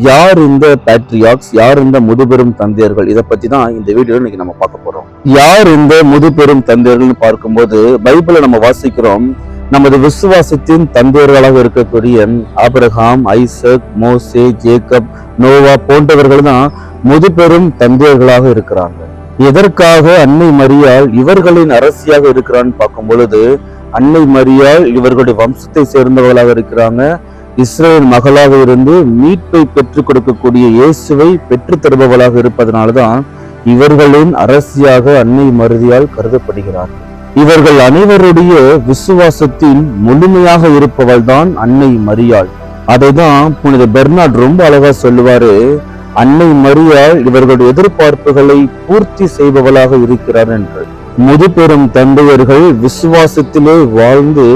யார் இந்த பேட்ரியாக்ஸ், யார் இந்த முதுபெரும் தந்தையர்கள், இதை பத்தி தான் இந்த வீடியோல இன்னைக்கு நம்ம பார்க்க போறோம். யார் இந்த முதுபெரும் தந்தையர்கள்னு பார்க்கும்போது பைபிளை நம்ம வாசிக்கிறோம், நமது விசுவாசத்தின் தந்தையர்களாக இருக்கக்கூடிய ஆபிரகாம், ஐசக், மோசே, ஜேக்கப், நோவா போன்றவர்கள் தான் முதுபெரும் தந்தையர்களாக இருக்கிறாங்க. எதற்காக அன்னை மரியாள் இவர்களின் அரசியாக இருக்கிறான்னு பார்க்கும் பொழுது அன்னை மரியாள் இவர்களுடைய வம்சத்தை சேர்ந்தவர்களாக இருக்கிறாங்க. இஸ்ரேல் மகளாக இருந்து மீட்பை பெற்றுக் கொடுக்கக்கூடிய இயேசுவை பெற்று தருபவளாக இருப்பதனால்தான் இவர்களின் அரசியாக அன்னை மரியாள் கருதப்படுகிறார்கள். இவர்கள் அனைவருடைய விசுவாசத்தின் முழுமையாக இருப்பவள் தான் அன்னை மரியாள். அதை தான் புனித பெர்னார்ட் ரொம்ப அழகா சொல்லுவாரு, அன்னை மரியாள் இவர்களுடைய எதிர்பார்ப்புகளை பூர்த்தி செய்பவளாக இருக்கிறார் என்று. முதுபெரும் தந்தையர்கள் விசுவாசத்திலே வாழ்ந்து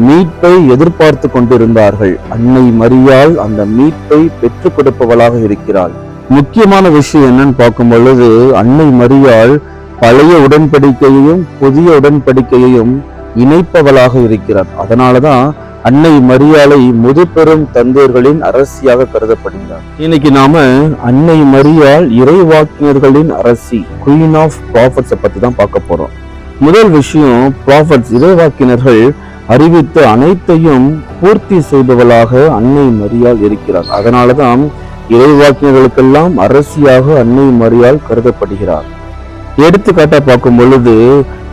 மீட்பை எதிர்பார்த்து கொண்டிருந்தார்கள். அன்னை மரியாள் அந்த மீட்பை பெற்றுக் கொடுப்பவளாக இருக்கிறாள். முக்கியமான விஷயம் என்னன்னு பார்க்கும் பொழுது அன்னை மரியாள் பழைய உடன்படிக்கையையும் புதிய உடன்படிக்கையையும் இணைப்பவளாக இருக்கிறார். அதனாலதான் அன்னை மரியாளை முதுபெரும் தந்தையர்களின் அரசியாக கருதப்படுகிறார். இன்னைக்கு நாம அன்னை மரியாள் இறைவாக்கினர்களின் அரசி, குயின் ஆஃப் ப்ராஃபட்ஸை பத்தி தான் பார்க்க போறோம். முதல் விஷயம், ப்ராஃபட்ஸ், இறைவாக்கினர்கள் அறிவித்த அனைத்தையும் பூர்த்தி செய்பவளாக அன்னை மரியாள் இருக்கிறார். அதனாலதான் இறைவாக்கினர்களுக்கெல்லாம் அரசியாக அன்னை மரியாள் கருதப்படுகிறார். எடுத்துக்காட்டா பார்க்கும் பொழுது,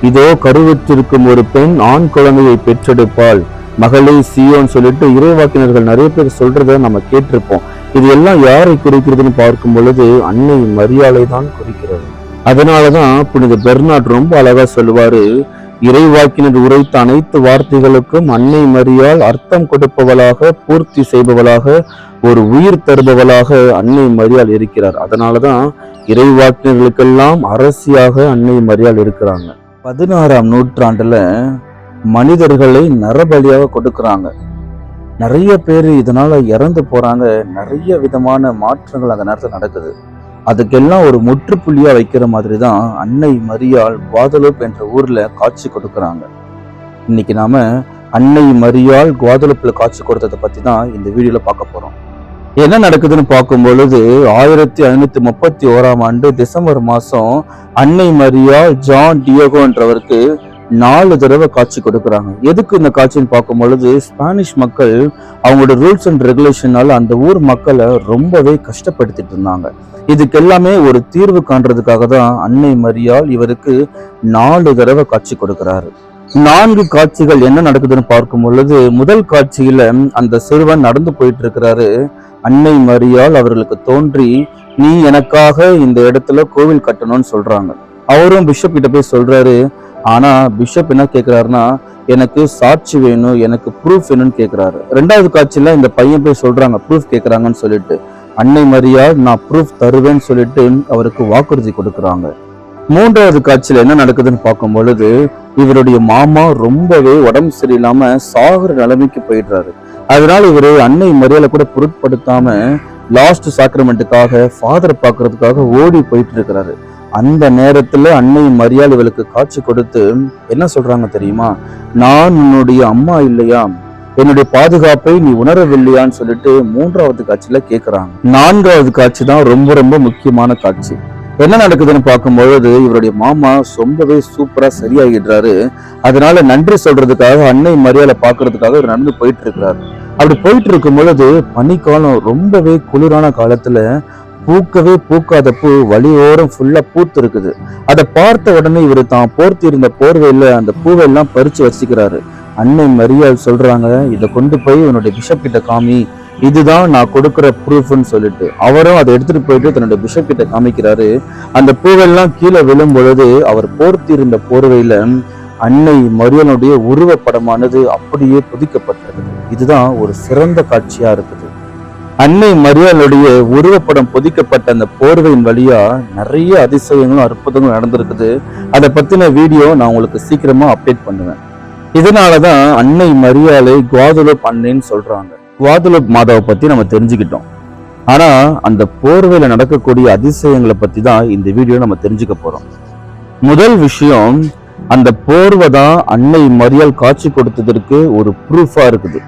இதோ கருவுற்றிருக்கும் ஒரு பெண் ஆண் குழந்தையை பெற்றெடுப்பாள், மகளே சீயோன் சொல்லிட்டு இறைவாக்கினர்கள் நிறைய பேர் சொல்றத நம்ம கேட்டிருப்போம். இது எல்லாம் யாரை குறிக்கிறதுன்னு பார்க்கும் பொழுது அன்னை மரியாளை தான் குறிக்கிறது. அதனாலதான் புனித பெர்னார்ட் ரொம்ப அழகா சொல்லுவாரு, இறைவாக்கினர் உரைத்த அனைத்து வார்த்தைகளுக்கும் அன்னை மரியாள் அர்த்தம் கொடுப்பவளாக, பூர்த்தி செய்பவளாக, ஒரு உயிர் தருபவளாக அன்னை மரியாள் இருக்கிறார். அதனாலதான் இறைவாக்கினர்களுக்கெல்லாம் அரசியாக அன்னை மரியாள் இருக்கிறாங்க. 16ஆம் நூற்றாண்டுல மனிதர்களை நரபலியாக கொடுக்கறாங்க. நிறைய பேர் இதனால இறந்து போறாங்க. நிறைய விதமான மாற்றங்கள் அந்த நேரத்தில் நடக்குது. அதுக்கெல்லாம் ஒரு முற்றுப்புள்ளியா வைக்கிற மாதிரி தான் அன்னை மரியாள் குவாதலூப் என்ற ஊர்ல காட்சி கொடுக்கறாங்க. இன்னைக்கு நாம அன்னை மரியாள் குவாதலூப்ல காட்சி கொடுத்ததை பத்தி தான் இந்த வீடியோல பார்க்க போறோம். என்ன நடக்குதுன்னு பார்க்கும் பொழுது 1531 டிசம்பர் மாசம் அன்னை மரியா ஜான் டியோகோன்றவருக்கு 4 தடவை காட்சி கொடுக்குறாங்க. எதுக்கு இந்த காட்சின்னு பார்க்கும் பொழுது ஸ்பானிஷ் மக்கள் அவங்களோட ரூல்ஸ் அண்ட் ரெகுலேஷனால அந்த ஊர் மக்களை ரொம்பவே கஷ்டப்படுத்திட்டு இருந்தாங்க. இதுக்கு எல்லாமே ஒரு தீர்வு காண்றதுக்காக தான் அன்னை மரியாள் இவருக்கு 4 தடவை காட்சி கொடுக்கிறாரு. 4 காட்சிகள் என்ன நடக்குதுன்னு பார்க்கும் பொழுது முதல் காட்சியில அந்த சிறுவன் நடந்து போயிட்டு இருக்கிறாரு. அன்னை மரியாள் அவர்களுக்கு தோன்றி, நீ எனக்காக இந்த இடத்துல கோவில் கட்டணும்னு சொல்றாங்க. அவரும் பிஷப் கிட்ட போய் சொல்றாரு. ஆனா பிஷப் என்ன கேட்கிறாருன்னா, எனக்கு சாட்சி வேணும், எனக்கு ப்ரூஃப் வேணும்னு கேட்கிறாரு. 2வது காட்சியில இந்த பையன் போய் சொல்றாங்க ப்ரூஃப் கேட்கறாங்கன்னு சொல்லிட்டு. அன்னை மரியாள் நான் ப்ரூஃப் தருவேன்னு சொல்லிட்டு அவருக்கு வாக்குறுதி கொடுக்குறாங்க. 3வது காட்சியில என்ன நடக்குதுன்னு பார்க்கும் பொழுது இவருடைய மாமா ரொம்பவே உடம்பு சரியில்லாம சாகுற நிலைமைக்கு போயிடுறாரு. அதனால இவரு அன்னை மரியாதை கூட பொருட்படுத்தாம லாஸ்ட் சாக்ரமெண்ட்டுக்காக ஃபாதர் பார்க்கறதுக்காக ஓடி போயிட்டு இருக்கிறாரு. அந்த நேரத்துல அன்னை மரியாதை இவளுக்கு காட்சி கொடுத்து என்ன சொல்றாங்க தெரியுமா, நான் உன்னுடைய அம்மா இல்லையா, என்னுடைய பாதுகாப்பை நீ உணரவில்லையான்னு சொல்லிட்டு 3வது காட்சியில கேட்கிறாங்க. 4வது காட்சி தான் ரொம்ப ரொம்ப முக்கியமான காட்சி. என்ன நடக்குதுன்னு பார்க்கும் பொழுது இவருடைய மாமா ரொம்பவே சூப்பரா சரியாகிடுறாரு. அதனால நன்றி சொல்றதுக்காக அன்னை மரியாதை பாக்குறதுக்காக இவர் நடந்து போயிட்டு இருக்கிறாரு. அப்படி போயிட்டு இருக்கும் பொழுது பனிக்காலம், ரொம்பவே குளிரான காலத்துல பூக்கவே பூக்காத பூ வழியோரம் ஃபுல்லா பூத்து இருக்குது. அதை பார்த்த உடனே இவர் தான் போர்த்தி இருந்த போர்வையில அந்த பூவை எல்லாம் பறிச்சு வச்சுக்கிறாரு. அன்னை மரியாள் சொல்றாங்க, இதை கொண்டு போய் உன்னுடைய பிஷப் கிட்ட காமி, இதுதான் நான் கொடுக்குற ப்ரூஃப்னு சொல்லிட்டு அவரும் அதை எடுத்துட்டு போயிட்டு தன்னுடைய பிஷப் கிட்ட காமிக்கிறாரு. அந்த பூவெல்லாம் கீழே விழும் பொழுது அவர் போர்த்தி இருந்த போர்வையில அன்னை மரியாளுடைய உருவப்படமானது அப்படியே பொதிக்கப்பட்டிருக்குது. இதுதான் ஒரு சிறந்த காட்சியா இருக்குது. அன்னை மரியாளுடைய உருவப்படம் பொதிக்கப்பட்ட அந்த போர்வையின் வழியா நிறைய அதிசயங்களும் அற்புதங்களும் நடந்திருக்குது. அதை பத்தின வீடியோ நான் உங்களுக்கு சீக்கிரமா அப்டேட் பண்ணுவேன். இதனாலதான் அன்னை மரியாளை குவாதலூப் அன்னைன்னு சொல்றாங்க. குவாதலூப் மாதாவை பத்தி நம்ம தெரிஞ்சுக்கிட்டோம். ஆனா அந்த போர்வையில நடக்கக்கூடிய அதிசயங்களை பத்தி தான் இந்த வீடியோ நம்ம தெரிஞ்சுக்க போறோம். முதல் விஷயம், அந்த போர்வை தான் அன்னை மரியாள் காட்சி கொடுத்ததற்கு ஒரு ப்ரூஃபா இருக்குது.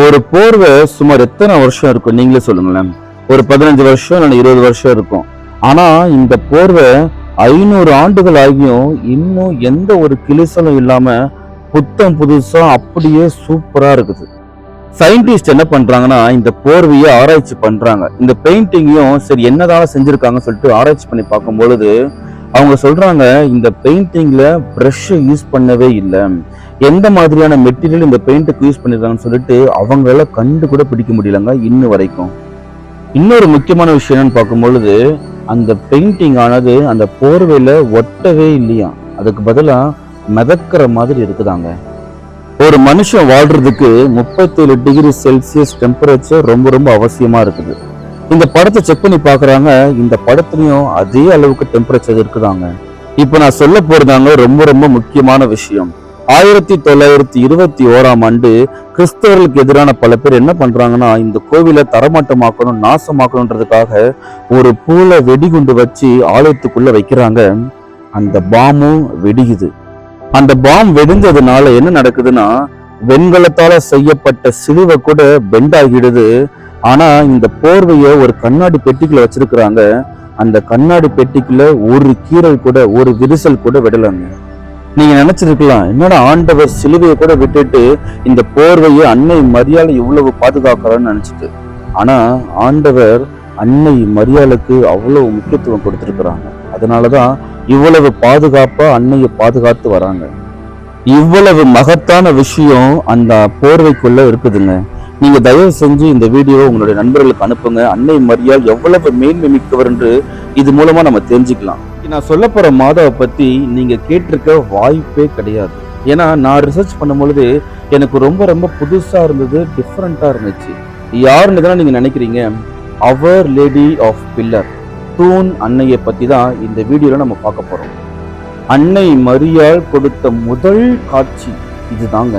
ஒரு போர்வை சுமார் எத்தனை வருஷம் இருக்கும் நீங்களே சொல்லுங்களேன். ஒரு 15 வருஷம் இல்லைன்னா 20 வருஷம் இருக்கும். ஆனா இந்த போர்வை 500 ஆண்டுகள் ஆகியும் இன்னும் எந்த ஒரு கிழிசலும் இல்லாம புத்தம் புதுசா அப்படியே சூப்பரா இருக்குது. சயின்டிஸ்ட் என்ன பண்றாங்கன்னா இந்த போர்வையை ஆராய்ச்சி பண்றாங்க. இந்த பெயிண்டிங்கையும் சரி என்னதான் செஞ்சிருக்காங்கன்னு சொல்லிட்டு ஆராய்ச்சி பண்ணி பார்க்கும் பொழுது அவங்க சொல்றாங்க, இந்த பெயிண்டிங்ல பிரஷ் யூஸ் பண்ணவே இல்லை, எந்த மாதிரியான மெட்டீரியல் இந்த பெயிண்ட்டுக்கு யூஸ் பண்ணிருக்காங்கன்னு சொல்லிட்டு அவங்களால கண்டு கூட பிடிக்க முடியலங்க இன்னும் வரைக்கும். இன்னொரு முக்கியமான விஷயம் என்னன்னு பார்க்கும் பொழுது அந்த பெயிண்டிங் ஆனது அந்த போர்வையில ஒட்டவே இல்லையா, அதுக்கு பதிலா மிதக்கிற மாதிரி இருக்குதாங்க. ஒரு மனுஷன் வாழ்றதுக்கு 37 டிகிரி செல்சியஸ் டெம்பரேச்சர் ரொம்ப ரொம்ப அவசியமா இருக்குது. இந்த படத்தை செக் பண்ணி பாக்குறாங்க, இந்த படத்துலயும் அதே அளவுக்கு டெம்பரேச்சர் இருக்குதாங்க. இப்ப நான் சொல்ல போறதாங்க ரொம்ப ரொம்ப முக்கியமான விஷயம். 1921 கிறிஸ்தவர்களுக்கு எதிரான பல பேர் என்ன பண்றாங்கன்னா, இந்த கோவிலை தரமட்டமாக்கணும் நாசமாக்கணுன்றதுக்காக ஒரு பூல வெடிகுண்டு வச்சு ஆலயத்துக்குள்ள வைக்கிறாங்க. அந்த பாமும் வெடிக்குது. அந்த பாம் வெடிஞ்சதுனால என்ன நடக்குதுன்னா, வெண்கலத்தால செய்யப்பட்ட சிலுவை கூட பெண்ட் ஆகிடுது. ஆனா இந்த போர்வையை ஒரு கண்ணாடி பெட்டிக்குள்ள வச்சிருக்கிறாங்க. அந்த கண்ணாடி பெட்டிக்குள்ள ஒரு கீறல் கூட ஒரு விரிசல் கூட விடலாங்க. நீங்க நினைச்சிருக்கலாம், என்னோட ஆண்டவர் சிலுவையை கூட விட்டுட்டு இந்த போர்வையை அன்னை மரியாதை இவ்வளவு பாதுகாக்கிறான்னு நினைச்சிட்டு. ஆனா ஆண்டவர் அன்னை மரியாளுக்கு அவ்வளவு முக்கியத்துவம் கொடுத்திருக்கிறாங்க. அதனாலதான் இவ்வளவு பாதுகாப்பா அன்னையை பாதுகாத்து வராங்க. இவ்வளவு மகத்தான விஷயம் அந்த போர்வைக்குள்ள இருக்குதுங்க. நீங்க தயவு செஞ்சு இந்த வீடியோவை உங்களுடைய நண்பர்களுக்கு அனுப்புங்க. அன்னை மரியாள் எவ்வளவு மேன்மை மிக்கவர் என்று இது மூலமா நம்ம தெரிஞ்சுக்கலாம். நான் சொல்ல போற மாதாவை பத்தி நீங்க கேட்டிருக்க வாய்ப்பே கிடையாது. ஏன்னா நான் ரிசர்ச் பண்ணும் பொழுது எனக்கு ரொம்ப ரொம்ப புதுசா இருந்தது, டிஃப்ரெண்டா இருந்துச்சு. யாருன்னு தான் நீங்க நினைக்கிறீங்க? அவர் லேடி ஆஃப் பில்லர், தூண் அன்னையை பத்தி தான் இந்த வீடியோல நம்ம பார்க்க போறோம். அன்னை மரியாள் கொடுத்த முதல் காட்சி இதுதாங்க.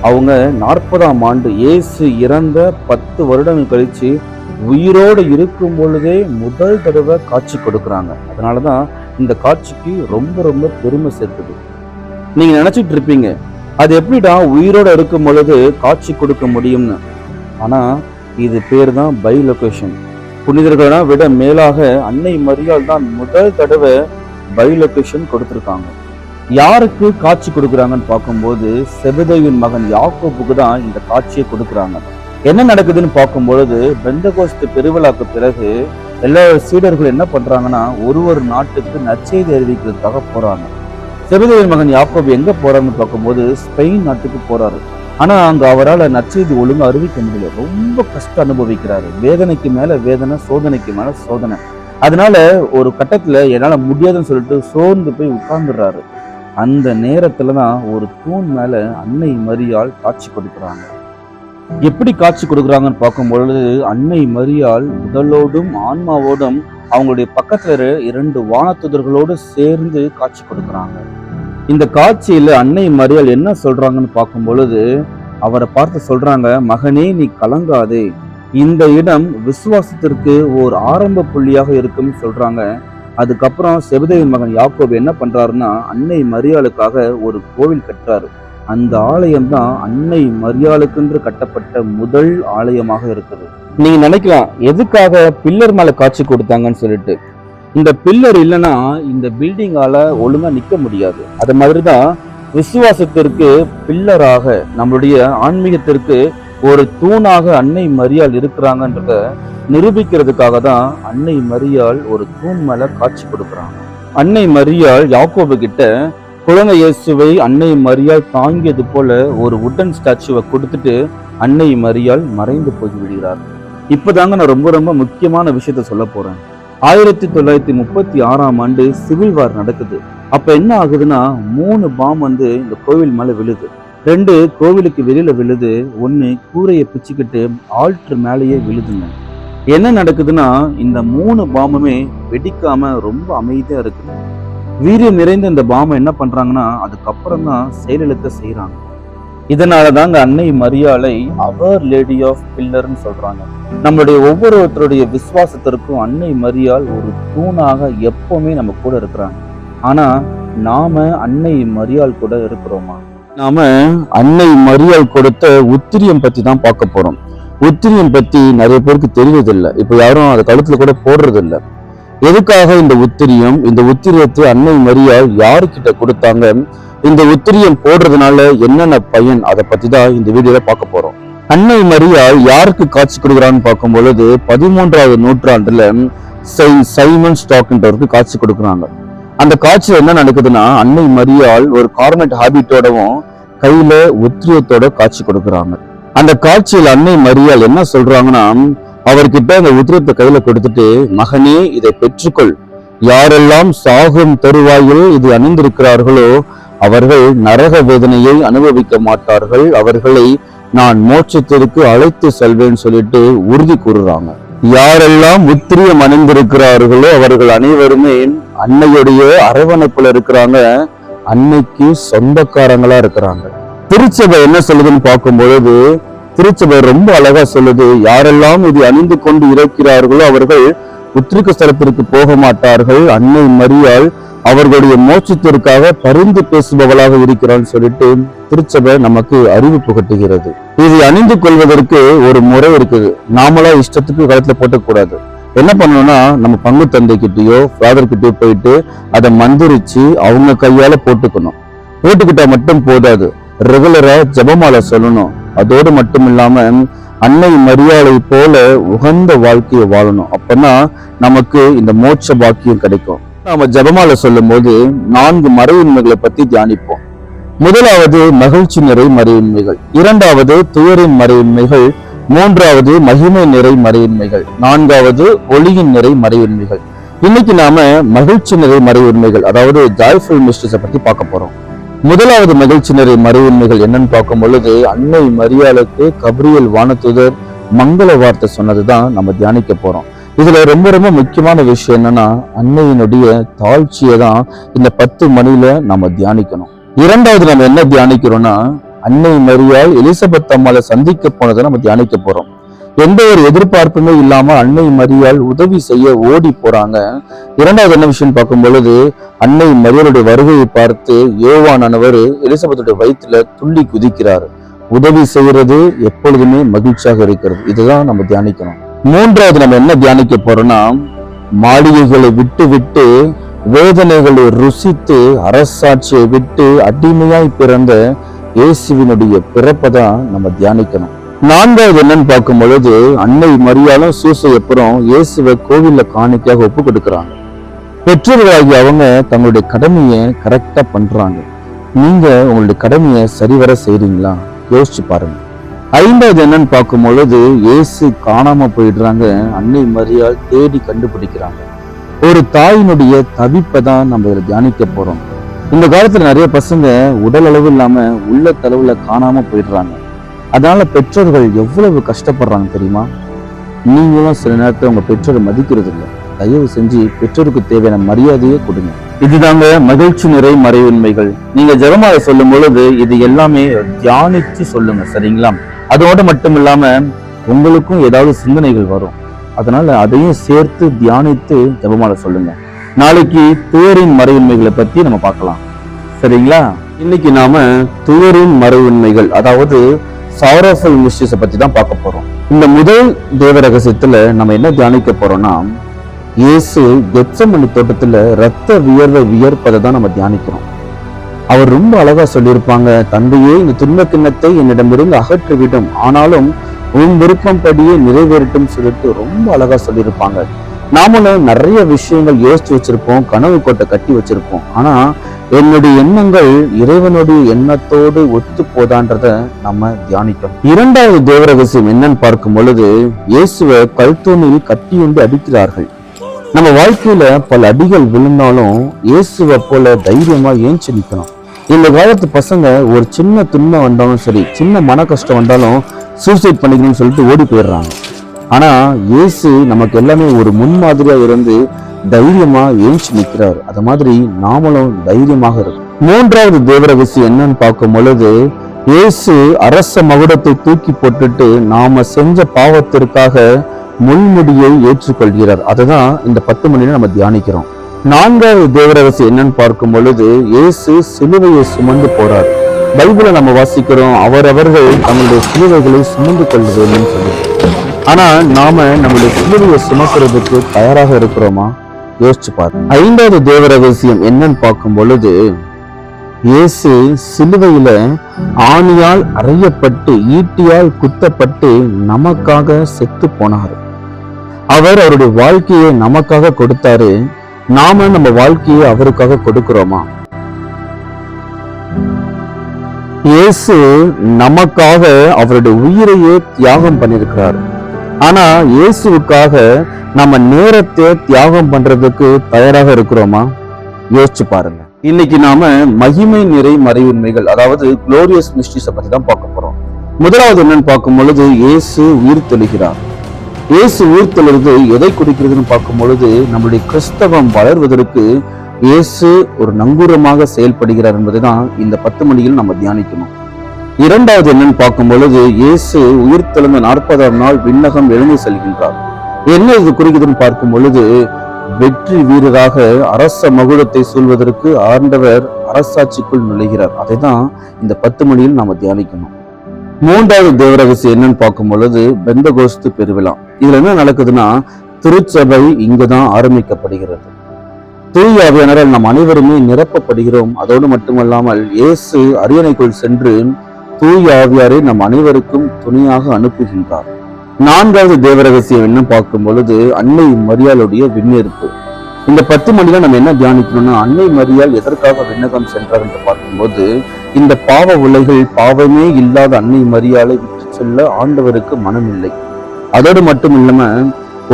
அவங்க 40ஆம் ஆண்டு இயேசு இறந்த 10 வருடங்கள் கழிச்சு உயிரோடு இருக்கும் பொழுதே முதல் தடவை காட்சி கொடுக்குறாங்க. அதனாலதான் இந்த காட்சிக்கு ரொம்ப ரொம்ப பெருமை சேர்க்குது. நீங்க நினைச்சிட்டு இருப்பீங்க, அது எப்படிடா உயிரோட இருக்கும் பொழுது காட்சி கொடுக்க முடியும்னு. ஆனா இது பேர் தான் பை லொகேஷன். புனிதர்களை விட மேலாக அன்னை மரியாள் தான் முதல் தடவை பை லொகேஷன் கொடுத்திருக்காங்க. யாருக்கு காட்சி கொடுக்குறாங்கன்னு பார்க்கும்போது செபதேயுவின் மகன் யாக்கோபுக்கு தான் இந்த காட்சியை கொடுக்குறாங்க. என்ன நடக்குதுன்னு பார்க்கும்பொழுது பெந்தகோஸ்து பெருவிழாக்கு பிறகு எல்லா சீடர்கள் என்ன பண்றாங்கன்னா ஒரு நாட்டுக்கு நற்செய்தி அறிவிக்கிறதுக்காக போறாங்க. செபதேயுவின் மகன் யாக்கோபு எங்க போறாருன்னு பார்க்கும்போது ஸ்பெயின் நாட்டுக்கு போறாரு. ஆனா அங்க அவரால் நற்செய்தி ஒழுங்கா அறிவிக்க முடியல. ரொம்ப கஷ்டம் அனுபவிக்கிறாரு. வேதனைக்கு மேல வேதனை, சோதனைக்கு மேல சோதனை. அதனால ஒரு கட்டத்துல என்னால முடியாதுன்னு சொல்லிட்டு சோர்ந்து போய் உட்கார்ந்துடுறாரு. அந்த நேரத்துலதான் ஒரு தூண் மேல அன்னை மரியாள் காட்சி கொடுக்குறாங்க. எப்படி காட்சி கொடுக்குறாங்கன்னு பார்க்கும்பொழுது அன்னை மரியாள் உடலோடும் ஆன்மாவோடும் அவங்களுடைய பக்கத்துல 2 வானதூதர்களோடு சேர்ந்து காட்சி கொடுக்குறாங்க. இந்த காட்சியில அன்னை மரியாள் என்ன சொல்றாங்கன்னு பார்க்கும் பொழுது அவரை பார்த்து சொல்றாங்க, மகனே நீ கலங்காதே, இந்த இடம் விசுவாசத்திற்கு ஒரு ஆரம்ப புள்ளியாக இருக்குன்னு சொல்றாங்க. அதுக்கப்புறம் செபதேயுவின் மகன் யாக்கோபு என்ன பண்றாருன்னா அன்னை மரியாளுக்காக ஒரு கோவில் கட்டுறாரு. அந்த ஆலயம் தான் அன்னை மரியாளுக்கென்று கட்டப்பட்ட முதல் ஆலயமாக இருக்குது. நீங்க நினைக்கலாம் எதுக்காக பில்லர் மேல காட்சி கொடுத்தாங்கன்னு சொல்லிட்டு. இந்த பில்லர் இல்லைன்னா இந்த பில்டிங்கால ஒழுங்கா நிக்க முடியாது. அது மாதிரிதான் விசுவாசத்திற்கு பில்லராக, நம்மளுடைய ஆன்மீகத்திற்கு ஒரு தூணாக அன்னை மரியாள் இருக்கிறாங்கன்றத நிரூபிக்கிறதுக்காக தான் அன்னை மரியாள் ஒரு தூண் மேல காட்சி கொடுக்குறாங்க. அன்னை மரியாள் யாக்கோபு கிட்ட குழந்தை இயேசுவை அன்னை மரியாள் தாங்கியது போல ஒரு உட்டன் ஸ்டாச்சுவை கொடுத்துட்டு அன்னை மரியாள் மறைந்து போய் விடுகிறார். இப்பதாங்க நான் ரொம்ப முக்கியமான விஷயத்த சொல்ல போறேன். 1936ஆம் ஆண்டு சிவில் வார் நடக்குது. அப்ப என்ன ஆகுதுன்னா 3 பாம் இந்த கோவில் மேல விழுது. 2 கோவிலுக்கு வெளியில விழுது. 1 கூரையை பிச்சுக்கிட்டு ஆல்டர் மேலேயே விழுதுங்க. என்ன நடக்குதுன்னா இந்த 3 பாம்புமே வெடிக்காம ரொம்ப அமைதியா இருக்குது. வீரியம் நிறைந்த இந்த பாம்பை என்ன பண்றாங்கன்னா அதுக்கப்புறம் தான் செயலிழக்க செய்யறாங்க. இதனாலதாங்க அன்னை மரியாளை அவர் லேடி ஆஃப் பில்லர்னு சொல்றாங்க. நம்மளுடைய ஒவ்வொருத்தருடைய விசுவாசத்திற்கும் அன்னை மரியாள் ஒரு தூணாக எப்பவுமே நம்ம கூட இருக்கிறாங்க. ஆனா நாம அன்னை மரியாள் கூட இருக்கிறோமா? நாம அன்னை மரியாள் கொடுத்த உத்திரியம் பத்தி தான் பார்க்க போறோம். உத்திரியம் பத்தி நிறைய பேருக்கு தெரிவதில்லை. இப்ப யாரும் அதை கழுத்துல கூட போடுறது இல்லை. எதுக்காக இந்த உத்திரியம்? இந்த உத்திரியத்தை அன்னை மரியாள் யாருக்கிட்ட கொடுத்தாங்க? இந்த உத்திரியம் போடுறதுனால என்னென்ன பயன்? அதை பத்தி தான் இந்த வீடியோல பார்க்க போறோம். அன்னை மரியாள் யாருக்கு காட்சி கொடுக்குறான்னு பார்க்கும் பொழுது 13ஆவது நூற்றாண்டுல செயின்ட் சைமன் ஸ்டாக்ன்றவருக்கு காட்சி கொடுக்குறாங்க. அந்த காட்சியில என்ன நடக்குதுன்னா அன்னை மரியாள் ஒரு கார்மெட் ஹாபிட்டோடவும் கையில உத்திரியத்தோட காட்சி கொடுக்குறாங்க. அந்த காட்சியில் அன்னை மரியாள் என்ன சொல்றாங்கன்னா அவர்கிட்ட அந்த உத்திரத்தை கையில கொடுத்துட்டு, மகனே இதை பெற்றுக்கொள், யாரெல்லாம் சாகும் தருவாயில் இது அணிந்திருக்கிறார்களோ அவர்கள் நரக வேதனையை அனுபவிக்க மாட்டார்கள், அவர்களை நான் மோட்சத்திற்கு அழைத்து செல்வேன்னு சொல்லிட்டு உறுதி கூறுறாங்க. யாரெல்லாம் உத்திரியம் அணிந்திருக்கிறார்களோ அவர்கள் அனைவருமே அன்னையுடைய அரவணைப்புல இருக்கிறாங்க, அன்னைக்கு சொந்தக்காரங்களா இருக்கிறாங்க. திருச்சபை என்ன சொல்லுதுன்னு பார்க்கும் பொழுது திருச்சபை ரொம்ப அழகா சொல்லுது, யாரெல்லாம் இது அணிந்து கொண்டு இருக்கிறார்களோ அவர்கள் உத்திரிக்க ஸ்தலத்திற்கு போக மாட்டார்கள், அன்னை மரியாள் அவர்களுடைய மோட்சத்திற்காக பரிந்து பேசுபவளாக இருக்கிறான்னு சொல்லிட்டு திருச்சபை நமக்கு அறிவு புகட்டுகிறது. இதை அணிந்து கொள்வதற்கு ஒரு முறை இருக்குது. நாமளா இஷ்டத்துக்கு கழுத்துல போட்டக்கூடாது. என்ன பண்ணணும்னா நம்ம பங்கு தந்தை கிட்டயோ ஃபாதர் கிட்டயோ போயிட்டு அதை மந்திரிச்சு அவங்க கையால போட்டுக்கணும். போட்டுக்கிட்டா மட்டும் போதாது, ரெகுலரா ஜெபமாலை சொல்லணும். அதோடு மட்டும் இல்லாம அன்னை மரியாளை போல உகந்த வாழ்க்கையை வாழணும். அப்பனா நமக்கு இந்த மோட்ச பாக்கியம் கிடைக்கும். நாம ஜெபமாலை சொல்லும் போது 4 மறையுண்மைகளை பத்தி தியானிப்போம். முதலாவது மகிழ்ச்சி நிறை மறையுண்மைகள், 2வது துயரின் மறையுண்மைகள், 3வது மகிமை நிறை மறையுண்மைகள், 4வது ஒளியின் நிறை மறையுண்மைகள். இன்னைக்கு நாம மகிழ்ச்சி நிறை மறையுண்மைகள், அதாவது ஜாய்ஃபுல் மிஸ்டரிஸை பத்தி பார்க்க போறோம். முதலாவது மகிழ்ச்சி நிறை மறையுண்மைகள் என்னன்னு பார்க்கும் பொழுது அன்னை மரியாளுக்கு கபிரியேல் வானதூதர் மங்கள வார்த்தை சொன்னதுதான் நம்ம தியானிக்க போறோம். இதுல ரொம்ப முக்கியமான விஷயம் என்னன்னா அன்னையினுடைய தாழ்ச்சியை தான் இந்த 10 மணில நம்ம தியானிக்கணும். 2வது நம்ம என்ன தியானிக்கிறோம்னா அன்னை மரியாள் எலிசபெத் அம்மாளை சந்திக்க போனதை நம்ம தியானிக்க போறோம். எந்த ஒரு எதிர்பார்ப்புமே இல்லாம அன்னை மரியாள் உதவி செய்ய ஓடி போறாங்க. 2வது என்ன விஷயம் பார்க்கும் பொழுது அன்னை மரியாளுடைய வருகையை பார்த்து யோவானானவர் எலிசபெத்துடைய வயிற்றுல துள்ளி குதிக்கிறாரு. உதவி செய்யறது எப்பொழுதுமே மகிழ்ச்சியாக இருக்கிறது. இதுதான் நம்ம தியானிக்கணும். மூன்றாவது நம்ம என்ன தியானிக்க போறோம்னா, மாளிகைகளை விட்டு விட்டு வேதனைகளை ருசித்து அரசாட்சியை விட்டு அடிமையாய் பிறந்த இயேசுவினுடைய பிறப்பை தான் நம்ம தியானிக்கணும். நான்காவது என்னன்னு பார்க்கும் பொழுது, அன்னை மரியாளும் சூசையப்புறம் இயேசுவை கோவில்ல காணிக்கையாக ஒப்பு கொடுக்குறாங்க. பெற்றோர்களாகி அவங்க தங்களுடைய கடமையை கரெக்டா பண்றாங்க. நீங்க உங்களுடைய கடமையை சரிவர செய்றீங்களா? யோசிச்சு பாருங்க. ஐந்தாவது என்னன்னு பார்க்கும் பொழுது, இயேசு காணாம போயிடுறாங்க. அன்னை மரியாள் தேடி கண்டுபிடிக்கிறாங்க. ஒரு தாயினுடைய தவிப்பை தான் நம்ம இதில் தியானிக்க போறோம். இந்த காலத்துல நிறைய பசங்க உடல் அளவு இல்லாம உள்ள தளவுல காணாம போயிடுறாங்க. அதனால பெற்றோர்கள் எவ்வளவு கஷ்டப்படுறாங்க தெரியுமா? நீங்களும் சில நேரத்தில் உங்க பெற்றோரை மதிக்கிறது இல்லை. தயவு செஞ்சு பெற்றோருக்கு தேவையான மரியாதையை கொடுங்க. இதுதாங்க மகிழ்ச்சி நிறை மறைவுண்மைகள். நீங்க ஜெபமாலை சொல்லும் பொழுது இது எல்லாமே தியானிச்சு சொல்லுங்க, சரிங்களா? அதோட மட்டும் இல்லாம உங்களுக்கும் ஏதாவது சிந்தனைகள் வரும். அதனால அதையும் சேர்த்து தியானித்து ஜெபமாலை சொல்லுங்க. நாளைக்கு துயரின் மறைவுண்மைகளை பத்தி நம்ம பார்க்கலாம், சரிங்களா? இன்னைக்கு நாம துயரின் மறைவுண்மைகள், அதாவது சாரோஃபுல் மிஸ்டரிஸை பத்தி தான் பார்க்க போறோம். இந்த முதல் தேவ ரகசியத்துல நம்ம என்ன தியானிக்க போறோம்னா, இயேசு கெத்செமனி தோட்டத்துல ரத்த வியர்வை வியர்ப்பதை தான் நம்ம தியானிக்கிறோம். அவர் ரொம்ப அழகா சொல்லியிருப்பாங்க, தந்தையே இந்த துன்ப கிண்ணத்தை என்னிடமிருந்து அகற்றிவிடும், ஆனாலும் உன் விருப்பம் படியே நிறைவேறட்டும் சொல்லிட்டு ரொம்ப அழகா சொல்லியிருப்பாங்க. நாமளும் நிறைய விஷயங்கள் யோசிச்சு வச்சிருப்போம், கனவு கோட்டை கட்டி வச்சிருப்போம். ஆனா என்னுடைய எண்ணங்கள் இறைவனுடைய எண்ணத்தோடு ஒத்து போதான்றத நம்ம தியானிக்கணும். இரண்டாவது தேவ ரகசியம் என்னன்னு பார்க்கும் பொழுது, இயேசுவை கல்தூணில் கட்டியுண்டு அடிக்கிறார்கள். நம்ம வாழ்க்கையில பல அடிகள் விழுந்தாலும் இயேசுவை போல தைரியமா ஏஞ்சி நிற்கணும். இந்த காலத்து பசங்க ஒரு சின்ன துன்பம் வந்தாலும் சரி, சின்ன மன கஷ்டம் வந்தாலும் சூசைட் பண்ணிக்கணும்னு சொல்லிட்டு ஓடி போயிடுறாங்க. ஆனா இயேசு நமக்கு எல்லாமே ஒரு முன்மாதிரியா இருந்து தைரியமா ஏஞ்சி நிற்கிறார். அது மாதிரி நாமளும் தைரியமாக இருக்கும். மூன்றாவது தேவ ரகசியம் என்னன்னு பார்க்கும் பொழுது, இயேசு அரச மகுடத்தை தூக்கி போட்டுட்டு நாம செஞ்ச பாவத்திற்காக முள்முடியை ஏற்றுக்கொள்கிறார். அதுதான் இந்த 10 மணில நம்ம தியானிக்கிறோம். நான்காவது தேவ ரகசியம் என்னன்னு பார்க்கும் பொழுது, இயேசு சிலுவையை சுமந்து போறார். பைபிளை நம்ம வாசிக்கிறோம், அவரவர்கள் தங்களுடைய சிலுவைகளை சுமந்து கொள்ள வேண்டும் சொல்லி. ஆனா நாம நம்மளுடைய சிலுவையை சுமக்கிறதுக்கு தயாராக இருக்கிறோமா? யோசிச்சு பாருங்க. ஐந்தாவது தேவ ரகசியம் என்னன்னு பார்க்கும் பொழுது, இயேசு சிலுவையில ஆணியால் அறையப்பட்டு ஈட்டியால் குத்தப்பட்டு நமக்காக செத்து போனார். அவர் அவருடைய வாழ்க்கையை நமக்காக கொடுத்தாரு. நாம நம்ம வாழ்க்கையை அவருக்காக கொடுக்கிறோமா? இயேசு நமக்காக அவருடைய உயிரையே தியாகம் பண்ணியிருக்கிறார். ஆனா இயேசுவுக்காக நம்ம நேரத்தை தியாகம் பண்றதுக்கு தயாராக இருக்கிறோமா? யோசிச்சு பாருங்க. இன்னைக்கு நாம மகிமை நிறை மறைவுண்மைகள், அதாவது குளோரியஸ் மிஸ்டரிஸை பத்தி தான் பார்க்க போறோம். முதலாவது என்னன்னு பார்க்கும் பொழுது, இயேசு உயிர் தெழுகிறார். இயேசு உயிர் தெழுவது எதை குறிக்கிறதுன்னு பார்க்கும் பொழுது, நம்முடைய கிறிஸ்தவம் வளர்வதற்கு இயேசு ஒரு நங்கூரமாக செயல்படுகிறார் என்பதுதான் இந்த 10 மணியில் நம்ம தியானிக்கணும். இரண்டாவது என்னன்னு பார்க்கும் பொழுது, இயேசு உயிர் தெழுந்த 40ஆம் நாள் விண்ணகம் எழுந்து செல்கின்றார். என்ன இது குறிக்குதுன்னு பார்க்கும் பொழுது, வெற்றி வீரராக அரச மகுடத்தை சூழ்வதற்கு ஆண்டவர் அரசாட்சிக்குள் நுழைகிறார். அதை தான் இந்த 10 மணியில் நாம தியானிக்கணும். மூன்றாவது தேவ ரகசியம் என்னன்னு பார்க்கும் பொழுது, பெந்தகோஸ்து பெருவிழா. இதுல என்ன நடக்குதுன்னா, திருச்சபை இங்குதான் ஆரம்பிக்கப்படுகிறது. தூய ஆவியானவரால் நாம் அனைவருமே நிரப்பப்படுகிறோம். அதோடு மட்டுமல்லாமல் இயேசு அரியணைக்குள் சென்று தூய ஆவியாரை நம் அனைவருக்கும் துணையாக அனுப்புகின்றார். நான்காவது தேவ ரகசியம் என்ன பார்க்கும் பொழுது, அன்னை மரியாளுடைய விண்ணேற்பு. இந்த 10 மணில நம்ம என்ன தியானிக்கணும்னா, அன்னை மரியாள் எதற்காக விண்ணகம் சென்றார் என்று பார்க்கும்போது, இந்த பாவ உலகில் பாவமே இல்லாத அன்னை மரியாளை விட்டு செல்ல ஆண்டவருக்கு மனம் இல்லை. அதோடு மட்டும் இல்லாம,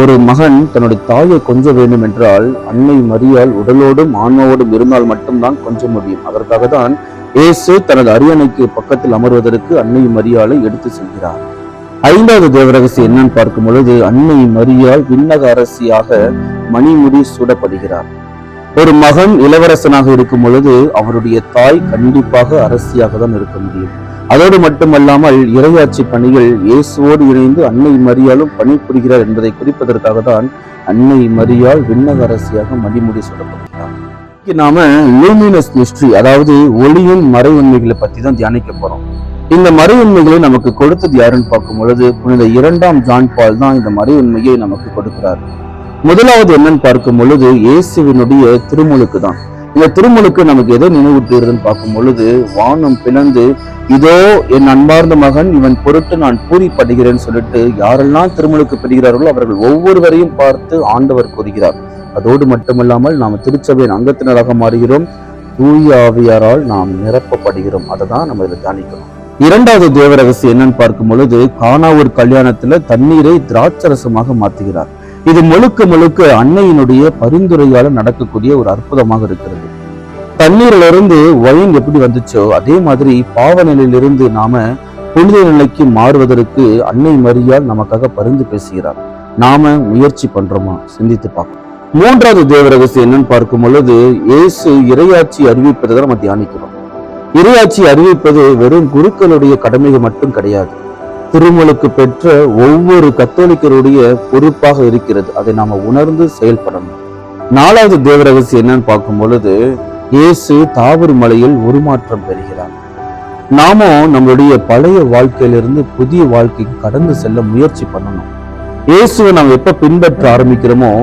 ஒரு மகன் தன்னுடைய தாயை கொஞ்ச வேண்டும் என்றால் அன்னை மரியாள் உடலோடும் ஆன்மாவோடும் இருந்தால் மட்டும்தான் கொஞ்ச முடியும். அதற்காக தான் இயேசு தனது அரியணைக்கு பக்கத்தில் அமர்வதற்கு அன்னை மரியாளை எடுத்து செல்கிறார். ஐந்தாவது தேவ ரகசியம் என்னன்னு பார்க்கும் பொழுது, அன்னை மரியாள் விண்ணக அரசியாக மணிமுடி சூடப்படுகிறார். ஒரு மகன் இளவரசனாக இருக்கும் பொழுது அவருடைய தாய் கண்டிப்பாக அரசியாக தான் இருக்க முடியும். அதோடு மட்டுமல்லாமல் இறையாட்சி பணிகள் இயேசுவோடு இணைந்து அன்னை மரியாளும் பணிபுரிகிறார் என்பதை குறிப்பதற்காக தான் அன்னை மரியாள் விண்ணக அரசியாக மணிமுடி சூடப்படுகிறார். நாம லூமினஸ் மிஸ்ட்ரி, அதாவது ஒளியின் மறை உண்மைகளை பத்தி தான் தியானிக்க போறோம். இந்த மறை உண்மைகளை நமக்கு கொடுத்தது யாருன்னு பார்க்கும் பொழுது புனித 2ஆம் ஜான் பால் தான் இந்த மறை உண்மையை நமக்கு கொடுக்கிறார். முதலாவது என்னன்னு பார்க்கும் பொழுது இயேசுவினுடைய திருமுழுக்கு தான். இந்த திருமுழுக்கு நமக்கு எதை நினைவூட்டுகிறதுன்னு பார்க்கும் பொழுது, வானம் பிளந்து இதோ என் அன்பார்ந்த மகன், இவன் பொருட்டு நான் பூரிப்படுகிறேன்னு சொல்லிட்டு யாரெல்லாம் திருமுழுக்கு பெறுகிறார்களோ அவர்கள் ஒவ்வொருவரையும் பார்த்து ஆண்டவர் கூறுகிறார். அதோடு மட்டுமல்லாமல் நாம் திருச்சபையின் அங்கத்தினராக மாறுகிறோம், தூய ஆவியாரால் நாம் நிரப்பப்படுகிறோம். அதை தான் நம்ம இதை தியானிக்கிறோம். இரண்டாவது தேவ ரகசியம் என்னன்னு பார்க்கும் பொழுது, கானாவூர் கல்யாணத்துல தண்ணீரை திராட்சரசமாக மாற்றுகிறார். இது முழுக்க முழுக்க அன்னையினுடைய பரிந்துரையால நடக்கக்கூடிய ஒரு அற்புதமாக இருக்கிறது. தண்ணீரிலிருந்து ஒயின் எப்படி வந்துச்சோ அதே மாதிரி பாவ நிலையிலிருந்து நாம புனித நிலைக்கு மாறுவதற்கு அன்னை மரியாள் நமக்காக பரிந்து பேசுகிறார். நாம முயற்சி பண்றோமா? சிந்தித்து பார்க்கணும். மூன்றாவது தேவ ரகசியம் என்னன்னு பார்க்கும் பொழுது, இயேசு இறையாட்சி அறிவிப்பதை நம்ம தியானிக்கிறோம். இறையாட்சி அறிவிப்பது வெறும் குருக்களுடைய கடமைகள் மட்டும் கிடையாது, திருமுழுக்கு பெற்ற ஒவ்வொரு கத்தோலிக்கருடைய பொறுப்பாக இருக்கிறது. அதை நாம உணர்ந்து செயல்படணும். நாலாவது தேவ ரகசியம் என்னன்னு பார்க்கும் பொழுது, இயேசு தாவூர் மலையில் உருமாற்றம் பெறுகிறார். நாமும் நம்மளுடைய பழைய வாழ்க்கையிலிருந்து புதிய வாழ்க்கைக்கு கடந்து செல்ல முயற்சி பண்ணணும். இயேசுவை நாம் எப்ப பின்பற்ற ஆரம்பிக்கிறோமோ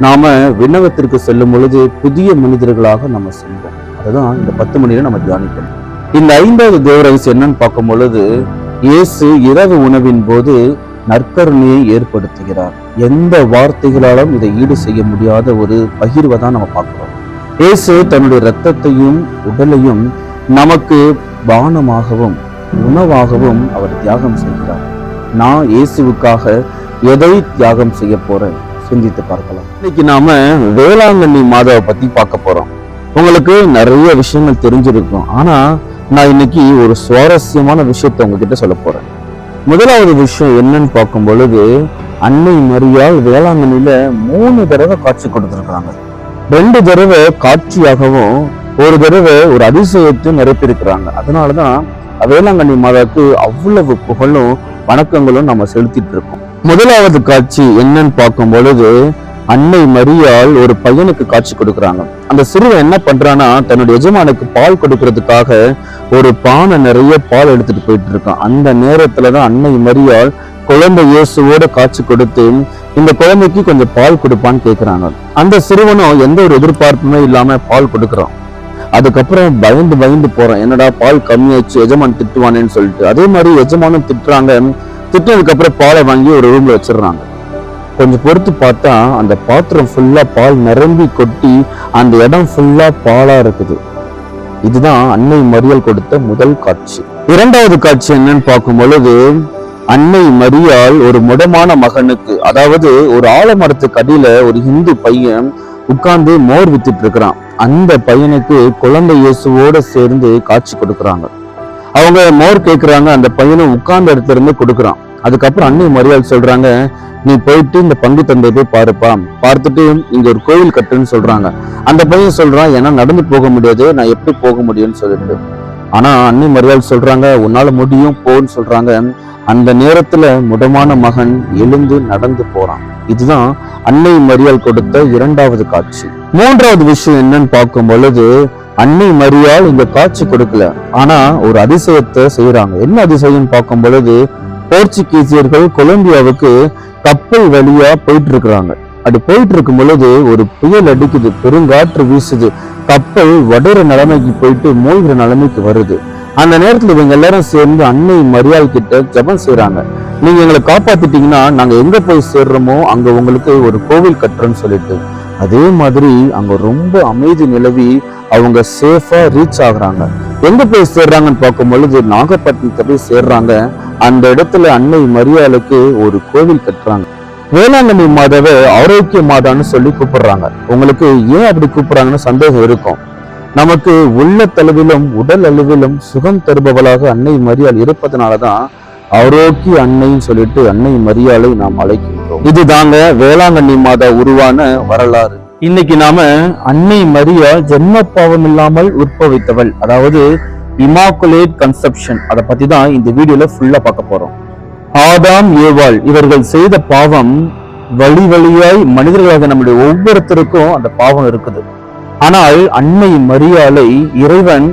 நாம விண்ணகத்திற்கு செல்லும் பொழுது புதிய மனிதர்களாக நம்ம செல்வோம். அதுதான் இந்த 10 மணியில நம்ம தியானிக்கணும். இந்த 5வது தேவ ரகசியம் என்னன்னு பார்க்கும் பொழுது, இயேசு இரவு உணவின் போது நற்கருணையை ஏற்படுத்துகிறார். எந்த வார்த்தைகளாலும் இதை ஈடு செய்ய முடியாத ஒரு பகிர்வை தான் நம்ம பார்க்கிறோம். இயேசு தன்னுடைய இரத்தத்தையும் உடலையும் நமக்கு பானமாகவும் உணவாகவும் அவர் தியாகம் செய்கிறார். நான் இயேசுவுக்காக எதை தியாகம் செய்ய போறேன்? சிந்தித்து பார்க்கலாம். இன்னைக்கு நாம வேளாங்கண்ணி மாதாவை பத்தி பார்க்க போறோம். உங்களுக்கு நிறைய விஷயங்கள் தெரிஞ்சிருக்கும், ஆனா நான் இன்னைக்கு ஒரு சுவாரஸ்யமான விஷயத்தை உங்ககிட்ட சொல்ல போறேன். முதலாவது விஷயம் என்னன்னு பார்க்கும் பொழுது, அன்னை மரியாள் வேளாங்கண்ணில 3 தடவை காட்சி கொடுத்திருக்காங்க. 2 தடவை காட்சியாகவும் ஒரு தடவை ஒரு அதிசயத்தையும் நிரப்பியிருக்கிறாங்க. அதனாலதான் வேளாங்கண்ணி மாதாவுக்கு அவ்வளவு புகழும் வணக்கங்களும் நம்ம செலுத்திட்டு இருக்கோம். முதலாவது காட்சி என்னன்னு பார்க்கும் பொழுது, அன்னை மரியாள் ஒரு பையனுக்கு காட்சி கொடுக்குறாங்க. அந்த சிறுவன் என்ன பண்றான்னா, தன்னுடைய எஜமானுக்கு பால் கொடுக்கறதுக்காக ஒரு பானை நிறைய பால் எடுத்துட்டு போயிட்டு இருக்கான். அந்த நேரத்துலதான் அன்னை மரியாள் குழந்தை இயேசுவோட காட்சி கொடுத்து இந்த குழந்தைக்கு கொஞ்சம் பால் கொடுப்பான்னு கேட்கிறாங்க. அந்த சிறுவனும் எந்த ஒரு எதிர்பார்ப்புமே இல்லாம பால் கொடுக்குறான். அதுக்கப்புறம் பயந்து போறான், என்னடா பால் கம்மியாச்சு, எஜமான் திட்டுவானேன்னு சொல்லிட்டு. அதே மாதிரி எஜமானும் திட்டுறாங்க. திட்டதுக்கு அப்புறம் பாலை வாங்கி ஒரு ரூம்ல வச்சிடுறாங்க. கொஞ்சம் பொறுத்து பார்த்தா அந்த பாத்திரம் ஃபுல்லா பால் நிரம்பி கொட்டி அந்த இடம் ஃபுல்லா பாலா இருக்குது. இதுதான் அன்னை மரியாள் கொடுத்த முதல் காட்சி. இரண்டாவது காட்சி என்னன்னு பார்க்கும் பொழுது, அன்னை மரியாள் ஒரு முடமான மகனுக்கு, அதாவது ஒரு ஆலமரத்துக்கு அடியில ஒரு இந்து பையன் உட்கார்ந்து மோர் வித்துட்டு இருக்கிறான். அந்த பையனுக்கு குழந்தை இயேசுவோட சேர்ந்து காட்சி கொடுக்குறாங்க. அவங்க மோர் கேட்கிறாங்க, அந்த பையனை உட்கார்ந்த இடத்துல இருந்து கொடுக்குறான். அதுக்கப்புறம் அன்னை மரியாள் சொல்றாங்க, நீ போயிட்டு இந்த பங்கு தந்தை போய் பாருப்பா, பார்த்துட்டு இங்க ஒரு கோவில் கட்டுன்னு சொல்றாங்க. அந்த பையன் சொல்றான், ஏன்னா நடந்து போக முடியாது, நான் எப்படி போக முடியும்னு சொல்லிட்டு. ஆனா அன்னை மரியாள் சொல்றாங்க, உன்னால முடியும், போன்னு சொல்றாங்க. அந்த நேரத்துல முடமான மகன் எழுந்து நடந்து போறான். இதுதான் அன்னை மரியாள் கொடுத்த இரண்டாவது காட்சி. மூன்றாவது விஷயம் என்னன்னு பார்க்கும் பொழுது, அன்னை மரியாள் இந்த காட்சி கொடுக்கல, ஆனா ஒரு அதிசயத்தை செய்யறாங்க. என்ன அதிசயம் பார்க்கும் பொழுது, போர்ச்சுகீசியர்கள் கொலம்பியாவுக்கு கப்பல் வழியா போயிட்டு இருக்கிறாங்க. அப்படி போயிட்டு இருக்கும் பொழுது ஒரு புயல் அடிக்குது, பெருங்காற்று வீசுது, கப்பல் வடுற நிலைமைக்கு போயிட்டு மூழ்கிற நிலைமைக்கு வருது. அந்த நேரத்துல இவங்க எல்லாரும் சேர்ந்து அன்னை மரியாள் கிட்ட ஜெபம் செய்யறாங்க. நீங்க எங்களை காப்பாத்திட்டீங்கன்னா நாங்க எங்க போய் சேர்றோமோ அங்க உங்களுக்கு ஒரு கோவில் கட்டுறோன்னு சொல்லிட்டு. அதே மாதிரி அங்க ரொம்ப அமைதி நிலவி அவங்க சேஃபா ரீச் ஆகுறாங்க. எங்க போய் சேர்றாங்கன்னு பார்க்கும் பொழுது நாகப்பட்டினத்தை போய் சேர்றாங்க. அந்த இடத்துல அன்னை மரியாளுக்கு ஒரு கோவில் கட்டுறாங்க. வேளாங்கண்ணி மாதாவை ஆரோக்கிய மாதான்னு சொல்லி கூப்பிடுறாங்க. உங்களுக்கு ஏன் அப்படி கூப்பிடுறாங்கன்னு சந்தேகம் இருக்கும். நமக்கு உள்ளத்தளவிலும் உடல் அளவிலும் சுகம் தருபவளாக அன்னை மரியாள் இருப்பதனாலதான் ஆரோக்கிய அன்னைன்னு சொல்லிட்டு அன்னை மரியாளை நாம் அழைக்கின்றோம். இதுதாங்க வேளாங்கண்ணி மாதா உருவான வரலாறு. இன்னைக்கு நாம அன்னை மரியாள் ஜென்ம பாவம் இல்லாமல் உற்பவித்தவள், அதாவது இமாக்குலேட் கன்செப்ஷன், அதை பத்தி தான் இந்த வீடியோல ஃபுல்லா பார்க்க போறோம். ஆதாம் ஏவாள் இவர்கள் செய்த பாவம் வழி வழியாய் மனிதர்களாக நம்முடைய ஒவ்வொருத்தருக்கும் அந்த பாவம் இருக்குது. ஆனால் அன்னை மரியாளை இறைவன்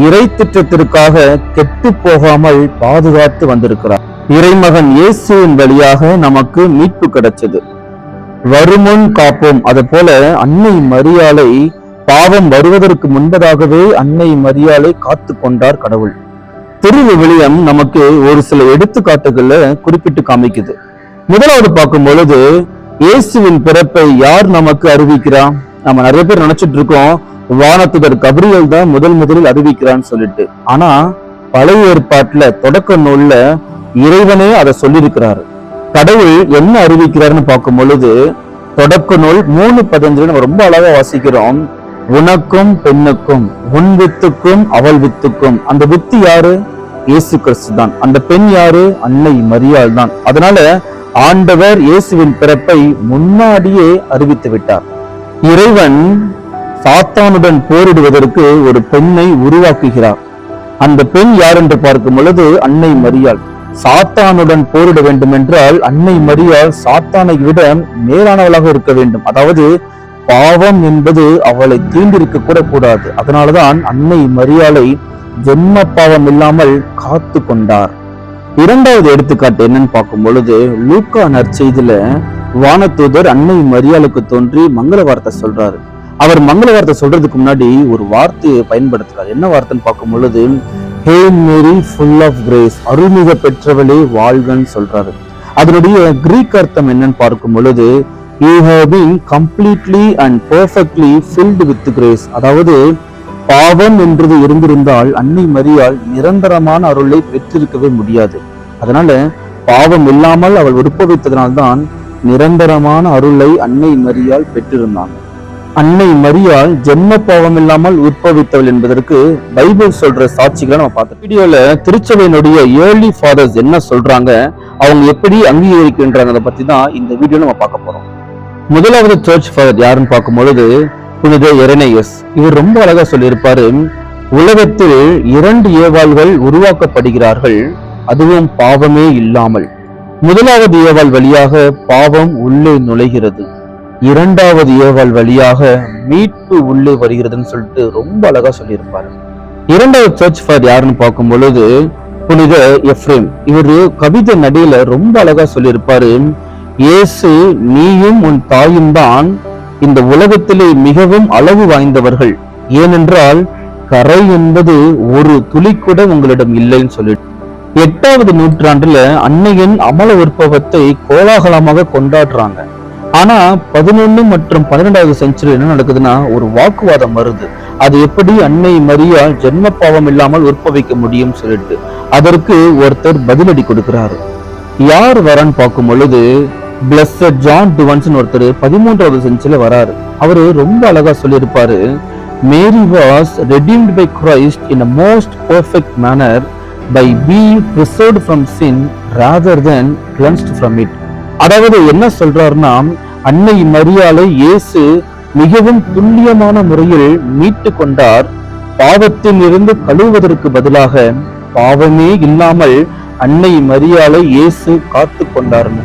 இறை திட்டத்திற்காக கெட்டு போகாமல் பாதுகாத்து வந்திருக்கிறார். இறைமகன் இயேசுவின் வழியாக நமக்கு மீட்பு கிடைச்சது. வருமுன் காப்போம். அது போல அன்னை மரியாளை பாவம் வருவதற்கு முன்பதாகவே அன்னை மரியாளை காத்து கொண்டார் கடவுள். திருவிவிலியம் நமக்கு ஒரு சில எடுத்துக்காட்டுகளை குறிப்பிட்டு காமிக்குது. முதலாவது பார்க்கும் பொழுது இயேசுவின் பிறப்பை யார் நமக்கு அறிவிக்கிறான்? நம்ம நிறைய பேர் நினைச்சிட்டு இருக்கோம் வானத்துதர் கபிரியல் தான் முதலில் அறிவிக்கிறான்னு சொல்லிட்டு. ஆனா பழைய ஏற்பாட்டுல தொடக்க நூல்ல இறைவனே அதை சொல்லியிருக்கிறாரு. கடவுள் என்ன அறிவிக்கிறாருன்னு பார்க்கும் பொழுது தொடக்க நூல் 3:15 நம்ம ரொம்ப அழகா வாசிக்கிறோம். உனக்கும் பெண்ணுக்கும், உன் வித்துக்கும் அவள் வித்துக்கும். அந்த வித்து யாரு? இயேசு கிறிஸ்து தான். அந்த பெண் யாரு? அன்னை மரியாள் தான். அதனால ஆண்டவர் இயேசுவின் பிறப்பை முன்னாடியே அறிவித்து விட்டார். இறைவன் சாத்தானுடன் போரிடுவதற்கு ஒரு பெண்ணை உருவாக்குகிறார். அந்த பெண் யார் என்று பார்க்கும் பொழுது அன்னை மரியாள். சாத்தானுடன் போரிட வேண்டும் என்றால் அன்னை மரியாள் சாத்தானை விட மேலானவளாக இருக்க வேண்டும். அதாவது பாவம் என்பது அவளை தீண்டிருக்க கூட கூடாது. அதனாலதான் அன்னை மரியாளை ஜென்ம பாவம் இல்லாமல் காத்து கொண்டார். இரண்டாவது எடுத்துக்காட்டு என்னன்னு பார்க்கும் பொழுது லூக்கா நற்செய்தியில வானதூதர் அன்னை மரியாளுக்கு தோன்றி மங்கள வார்த்தை சொல்றாரு. அவர் மங்கள வார்த்தை சொல்றதுக்கு முன்னாடி ஒரு வார்த்தையை பயன்படுத்துறாரு. என்ன வார்த்தைன்னு பார்க்கும் பொழுது Hail Mary full of grace, அருள்மிக பெற்றவளே வாழ்கன்னு சொல்றாரு. அதனுடைய கிரீக் அர்த்தம் என்னன்னு பார்க்கும் பொழுது You have been completely and perfectly filled with grace. அதாவது பாவம் என்றது இருந்திருந்தால் அன்னை மரியாள் நிரந்தரமான அருளை பெற்றிருக்கவே முடியாது. அதனால பாவம் இல்லாமல் அவள் உற்பவித்ததனால்தான் நிரந்தரமான அருளை அன்னை மரியாள் பெற்றிருந்தாங்க. அன்னை மரியாள் ஜென்ம பாவம் இல்லாமல் உற்பவித்தவள் என்பதற்கு பைபிள் சொல்ற சாட்சிகளை நம்ம பார்த்தோம். வீடியோல திருச்சபையினுடைய ஏர்லி ஃபாதர்ஸ் என்ன சொல்றாங்க, அவங்க எப்படி அங்கீகரிக்கின்றாங்க பத்தி தான் இந்த வீடியோ நம்ம பார்க்க போறோம். முதலாவது சர்ச் ஃபாதர் யாருன்னு பார்க்கும் பொழுது புனித எரேனியஸ். இவர் ரொம்ப அழகா சொல்லியிருப்பாரு, உலகத்தில் 2 ஏவாள்கள் உருவாக்கப்படுகிறார்கள், அதுவும் பாவமே இல்லாமல். முதலாவது ஏவாள் வழியாக பாவம் உள்ளே நுழைகிறது, இரண்டாவது ஏவாள் வழியாக மீட்பு உள்ளே வருகிறதுன்னு சொல்லிட்டு ரொம்ப அழகா சொல்லியிருப்பாரு. இரண்டாவது சர்ச் ஃபாதர் யாருன்னு பார்க்கும் பொழுது புனித எஃப்ரேம். இவரு கவிதை நடையில ரொம்ப அழகா சொல்லியிருப்பாரு, இயேசு நீயும் உன் தாயும் தான் இந்த உலகத்திலே மிகவும் அளவு வாய்ந்தவர்கள், ஏனென்றால் கரை என்பது ஒரு துளி கூட உங்களிடம் இல்லைன்னு சொல்லிட்டு 8வது நூற்றாண்டுல அன்னையின் அமல உற்பவத்தை கோலாகலமாக கொண்டாடுறாங்க. ஆனா 11 மற்றும் 12வது செஞ்சுரி என்ன நடக்குதுன்னா ஒரு வாக்குவாதம் வருது. அது எப்படி அன்னை மரியாள் ஜென்ம பாவம் இல்லாமல் உற்பவிக்க முடியும் சொல்லிட்டு அதற்கு ஒருத்தர் பதிலடி கொடுக்கிறாரு. யார் வரான்னு பார்க்கும் பொழுது பிளஸட் ஜான் டுவன்ஸ் ஒருத்தர் 13வது செஞ்சுரியில வராரு. அவரு ரொம்ப அழகா சொல்லியிருப்பாரு, Mary was redeemed by Christ in a most perfect manner by being preserved from sin rather than cleansed from it. அதாவது என்ன சொல்றாருன்னா, அன்னை மரியாளை இயேசு மிகவும் துல்லியமான முறையில் மீட்டு கொண்டார். பாவத்தில் இருந்து கழுவுவதற்கு பதிலாக பாவமே இல்லாமல் அன்னை மரியாளை இயேசு காத்து கொண்டார்னு.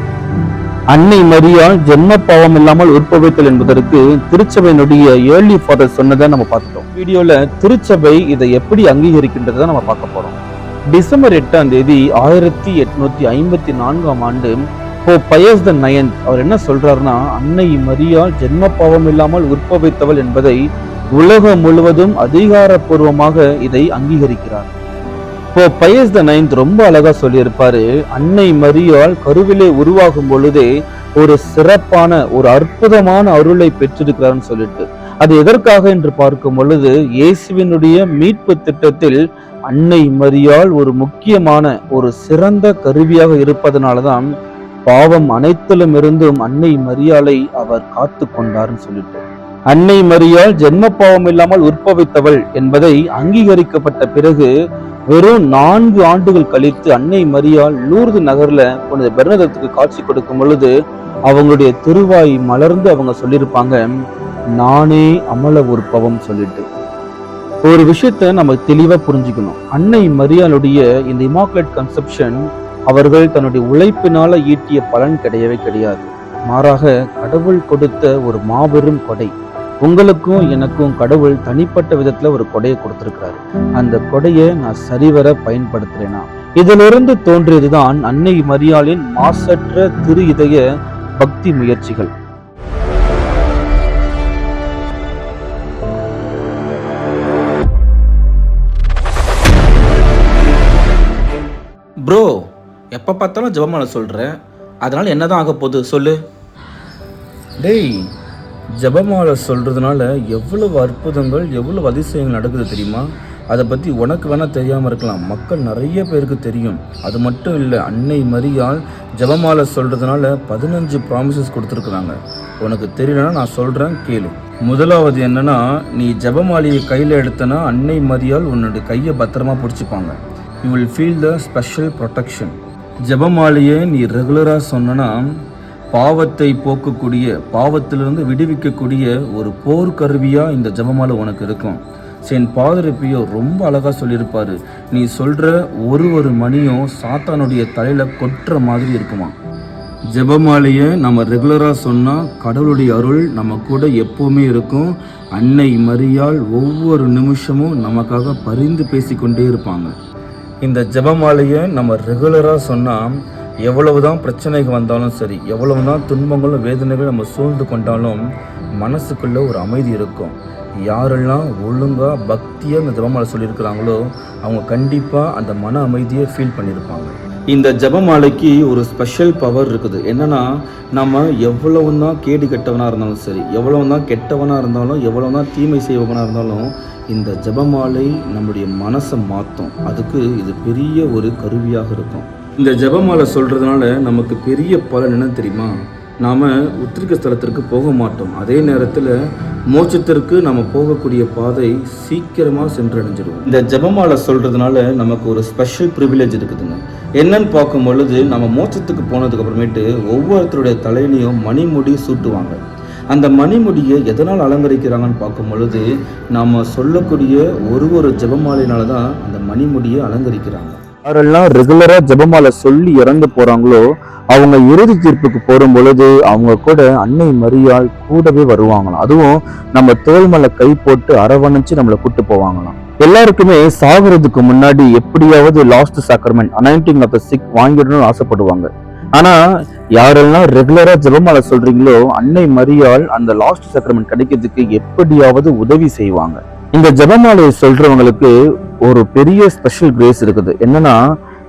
அன்னை மரியாள் ஜென்ம பாவம் இல்லாமல் உற்பவித்தல் என்பதற்கு திருச்சபையினுடைய ஏர்லி ஃபாதர் சொன்னதை நம்ம பார்த்துட்டோம். வீடியோல திருச்சபை இதை எப்படி அங்கீகரிக்கின்றதை நம்ம பார்க்க போறோம். டிசம்பர் 8ஆம் தேதி 1854ஆம் ஆண்டு போப் பையஸ் IX அவர் என்ன சொல்றாருன்னா, அன்னை மரியாள் ஜென்ம பாவம் இல்லாமல் உற்பவித்தவள் என்பதை உலகம் முழுவதும் அதிகாரப்பூர்வமாக இதை அங்கீகரிக்கிறார். போப் பையஸ் IX ரொம்ப அழகா சொல்லியிருப்பாரு, அன்னை மரியாள் கருவிலே உருவாகும் பொழுதே ஒரு சிறப்பான ஒரு அற்புதமான அருளை பெற்றிருக்கிறார்னு சொல்லிட்டு. அது எதற்காக என்று பார்க்கும் பொழுது இயேசுவினுடைய மீட்பு திட்டத்தில் அன்னை மரியாள் ஒரு முக்கியமான ஒரு சிறந்த கருவியாக இருப்பதனாலதான் பாவம் அனைத்திலும் இருந்தும் அன்னை மரியாளை அவர் காத்து கொண்டார்னு சொல்லிட்டு. அன்னை மரியாள் ஜென்ம பாவம் இல்லாமல் உற்பவித்தவள் என்பதை அங்கீகரிக்கப்பட்ட பிறகு வெறும் 4 ஆண்டுகள் கழித்து அன்னை மரியாள் லூர்து நகர்ல புனித பெர்னதத்துக்கு காட்சி கொடுக்கும் பொழுது அவங்களுடைய திருவாய் மலர்ந்து அவங்க சொல்லியிருப்பாங்க, நானே அமல உற்பவம் சொல்லிட்டு. ஒரு விஷயத்த நம்ம தெளிவா புரிஞ்சுக்கணும். அன்னை மரியாளுடைய இந்த இமாக்குலேட் கன்செப்ஷன் அவர்கள் தன்னுடைய உழைப்பினால ஈட்டிய பலன் கிடையவே கிடையாது. மாறாக கடவுள் கொடுத்த ஒரு மாபெரும் கொடை. உங்களுக்கும் எனக்கும் கடவுள் தனிப்பட்ட விதத்துல ஒரு கொடையை கொடுத்திருக்கிறாரு. அந்த கொடையை நான் சரிவர பயன்படுத்துறேனா? இதிலிருந்து தோன்றியதுதான் அன்னை மரியாளின் மாசற்ற திரு இதய பக்தி முயற்சிகள். ப்ரோ, எப்போ பார்த்தாலும் ஜெபமாலை சொல்கிறேன், அதனால் என்ன தான் ஆக போகுது சொல்லு. டேய், ஜெபமாலை சொல்கிறதுனால எவ்வளவு அற்புதங்கள் எவ்வளவு அதிசயங்கள் நடக்குது தெரியுமா? அதை பற்றி உனக்கு வேணால் தெரியாமல் இருக்கலாம், மக்கள் நிறைய பேருக்கு தெரியும். அது மட்டும் இல்லை, அன்னை மரியாள் ஜெபமாலை சொல்கிறதுனால 15 ப்ராமிசஸ் கொடுத்துருக்குறாங்க. உனக்கு தெரியலன்னா நான் சொல்கிறேன் கேளு. முதலாவது என்னன்னா, நீ ஜெபமாலையை கையில் எடுத்தனா அன்னை மரியாள் உன்னுடைய கையை பத்திரமா பிடிச்சிப்பாங்க. You will feel the special protection. ஜெபமாலையை நீ ரெகுலராக சொன்னா பாவத்தை போக்கக்கூடிய, பாவத்திலிருந்து விடுவிக்கக்கூடிய ஒரு போர்க்கருவியாக இந்த ஜெபமாலை உனக்கு இருக்கும். செயின்ட் ஃபாதர் பியோ ரொம்ப அழகாக சொல்லியிருப்பார், நீ சொல்கிற ஒரு மணியும் சாத்தானுடைய தலையில் கொட்டுற மாதிரி இருக்குமா. ஜெபமாலையை நம்ம ரெகுலராக சொன்னால் கடவுளுடைய அருள் நம்ம கூட எப்போவுமே இருக்கும். அன்னை மரியாள் ஒவ்வொரு நிமிஷமும் நமக்காக பரிந்து பேசிக்கொண்டே இருப்பாங்க. இந்த ஜெபமாலையை நம்ம ரெகுலராக சொன்னால் எவ்வளவு தான் பிரச்சனைகள் வந்தாலும் சரி, எவ்வளவு தான் துன்பங்களும் வேதனைகளும் நம்ம சூழ்ந்து கொண்டாலும் மனசுக்குள்ளே ஒரு அமைதி இருக்கும். யாரெல்லாம் ஒழுங்காக பக்தியாக இந்த ஜெபமாலை சொல்லியிருக்கிறாங்களோ அவங்க கண்டிப்பாக அந்த மன அமைதியை ஃபீல் பண்ணியிருப்பாங்க. இந்த ஜெபமாலைக்கு ஒரு ஸ்பெஷல் பவர் இருக்குது. என்னன்னா, நம்ம எவ்வளவு தான் கேடு கெட்டவனாக இருந்தாலும் சரி, எவ்வளவு தான் கெட்டவனாக இருந்தாலும், எவ்வளவு தான் தீமை செய்வனாக இருந்தாலும் இந்த ஜெபமாலை நம்முடைய மனசை மாற்றும். அதுக்கு இது பெரிய ஒரு கருவியாக இருக்கும். இந்த ஜெபமாலை சொல்கிறதுனால நமக்கு பெரிய பலன் என்ன தெரியுமா? நாம் உத்திரிக்க ஸ்தலத்திற்கு போக மாட்டோம். அதே நேரத்தில் மோட்சத்திற்கு நம்ம போகக்கூடிய பாதை சீக்கிரமாக சென்றடைஞ்சிடுவோம். இந்த ஜெபமாலை சொல்கிறதுனால நமக்கு ஒரு ஸ்பெஷல் ப்ரிவிலேஜ் இருக்குதுங்க. என்னன்னு பார்க்கும் பொழுது, நம்ம மோட்சத்துக்கு போனதுக்கு அப்புறமேட்டு ஒவ்வொருத்தருடைய தலையிலையும் மணிமுடி சூட்டுவாங்க. அந்த மணிமுடியை எதனால் அலங்கரிக்கிறாங்கன்னு பார்க்கும் பொழுது, நாம் சொல்லக்கூடிய ஒரு ஜெபமாலையினால தான் அந்த மணிமுடியை அலங்கரிக்கிறாங்க. யாரெல்லாம் ரெகுலரா ஜெபமாலை சொல்லி இறந்து போறாங்களோ அவங்க இறுதி தீர்ப்புக்கு போடும் பொழுது அவங்க கூட அன்னை மரியாள் கூடவே வருவாங்களாம். அதுவும் நம்ம தோள் மேல கை போட்டு அரவணைச்சு நம்மளை கூட்டு போவாங்களாம். எல்லாருக்குமே சாகுறதுக்கு முன்னாடி எப்படியாவது last sacrament anointing of the sick வாங்கிடணும்னு ஆசைப்படுவாங்க. ஆனா யாரெல்லாம் ரெகுலரா ஜெபமாலை சொல்றீங்களோ அன்னை மரியாள் அந்த லாஸ்ட் சாக்ரமெண்ட் கிடைக்கிறதுக்கு எப்படியாவது உதவி செய்வாங்க. இந்த ஜெபமாலையை சொல்றவங்களுக்கு ஒரு பெரிய ஸ்பெஷல் கிரேஸ் இருக்குது. என்னன்னா,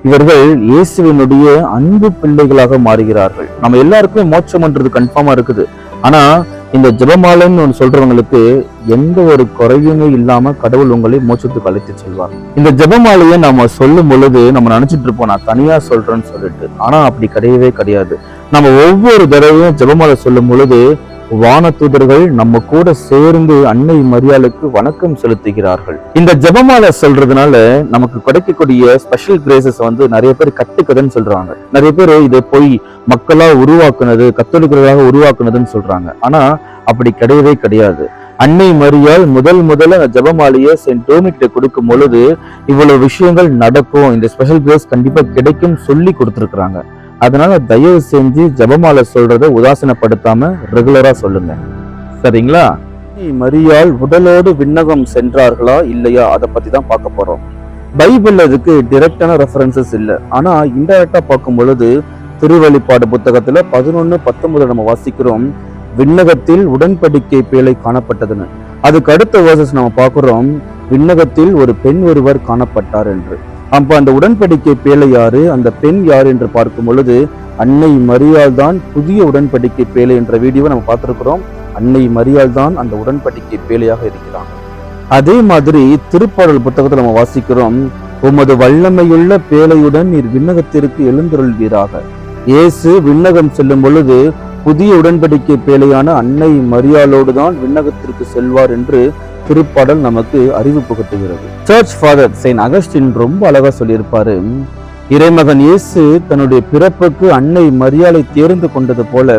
இவர்கள் இயேசுவினுடைய அன்பு பிள்ளைகளாக மாறுகிறார்கள். நம்ம எல்லாருக்குமே மோட்சம்ன்றது கன்ஃபார்மா இருக்குது. ஆனா இந்த ஜெபமாலைன்னு ஒன்று சொல்றவங்களுக்கு எந்த ஒரு குறையுமே இல்லாம கடவுள் உங்களை மோட்சத்துக்கு அழைத்து செல்வார். இந்த ஜெபமாலையை நம்ம சொல்லும் பொழுது நம்ம நினைச்சிட்டு இருப்போம், நான் தனியா சொல்றேன்னு சொல்லிட்டு. ஆனா அப்படி கிடையவே கிடையாது. நம்ம ஒவ்வொரு தடவையும் ஜெபமாலை சொல்லும் பொழுது வானதூதர்கள் நம்ம கூட சேர்ந்து அன்னை மரியாளுக்கு வணக்கம் செலுத்துகிறார்கள். இந்த ஜெபமாலை சொல்றதுனால நமக்கு கிடைக்கக்கூடிய ஸ்பெஷல் கிரேசஸ் நிறைய பேர் கட்டுக்கதைன்னு சொல்றாங்க. நிறைய பேர் இதை போய் மக்களா உருவாக்குனது, கத்தோலிக்கர்களாக உருவாக்குனதுன்னு சொல்றாங்க. ஆனா அப்படி கிடையவே கிடையாது. அன்னை மரியாள் முதல்ல ஜெபமாலையை செயின்ட் டோமினிக் கொடுக்கும் பொழுது இவ்வளவு விஷயங்கள் நடக்கும், இந்த ஸ்பெஷல் கிரேஸ் கண்டிப்பா கிடைக்கும் சொல்லி கொடுத்துருக்குறாங்க. அதனால தயவு செஞ்சு ஜெபமாலை சொல்றதை உதாசீனப்படுத்தாம ரெகுலரா சொல்லுங்க, சரிங்களா? மரியாள் உடலோடு விண்ணகம் சென்றார்களா இல்லையா அதை பத்தி தான் பார்க்க போறோம். பைபிள்ல இதுக்கு டிரெக்டான ரெஃபரன்சஸ் இல்லை. ஆனா இன்டைரக்டா பார்க்கும் பொழுது திருவெளிப்பாடு புத்தகத்துல 11:19 நம்ம வாசிக்கிறோம், விண்ணகத்தில் உடன்படிக்கை பேழை காணப்பட்டதுன்னு. அதுக்கு அடுத்த வேர்சஸ் நம்ம பார்க்கிறோம், விண்ணகத்தில் ஒரு பெண் ஒருவர் காணப்பட்டார் என்று. அப்ப அந்த உடன்படிக்கை பேழை யாரு, அந்த பெண் யாரு என்று பார்க்கும் பொழுது அன்னை மரியாள் தான் புதிய உடன்படிக்கை பேழை என்ற வீடியோவை நம்ம பார்த்திருக்கிறோம். அன்னை மரியாள் தான் அந்த உடன்படிக்கை பேழையாக இருக்கிறாங்க. அதே மாதிரி திருப்பாடல் புத்தகத்தில் நம்ம வாசிக்கிறோம், உமது வல்லமையுள்ள பேழையுடன் நீர் விண்ணகத்திற்கு எழுந்தருள்வீராக. இயேசு விண்ணகம் செல்லும் பொழுது புதிய உடன்படிக்கை பேழையான அன்னை மரியாளோடு தான் விண்ணகத்திற்கு செல்வார் என்று திருப்பாடல் நமக்கு அறிவு புகட்டுகிறது. சர்ச் ஃபாதர் செயின்ட் அகஸ்டின் ரொம்ப அழகா சொல்லியிருப்பாரு, இறைமகன் இயேசு தன்னுடைய பிறப்புக்கு அன்னை மரியாளை தேர்ந்து கொண்டது போல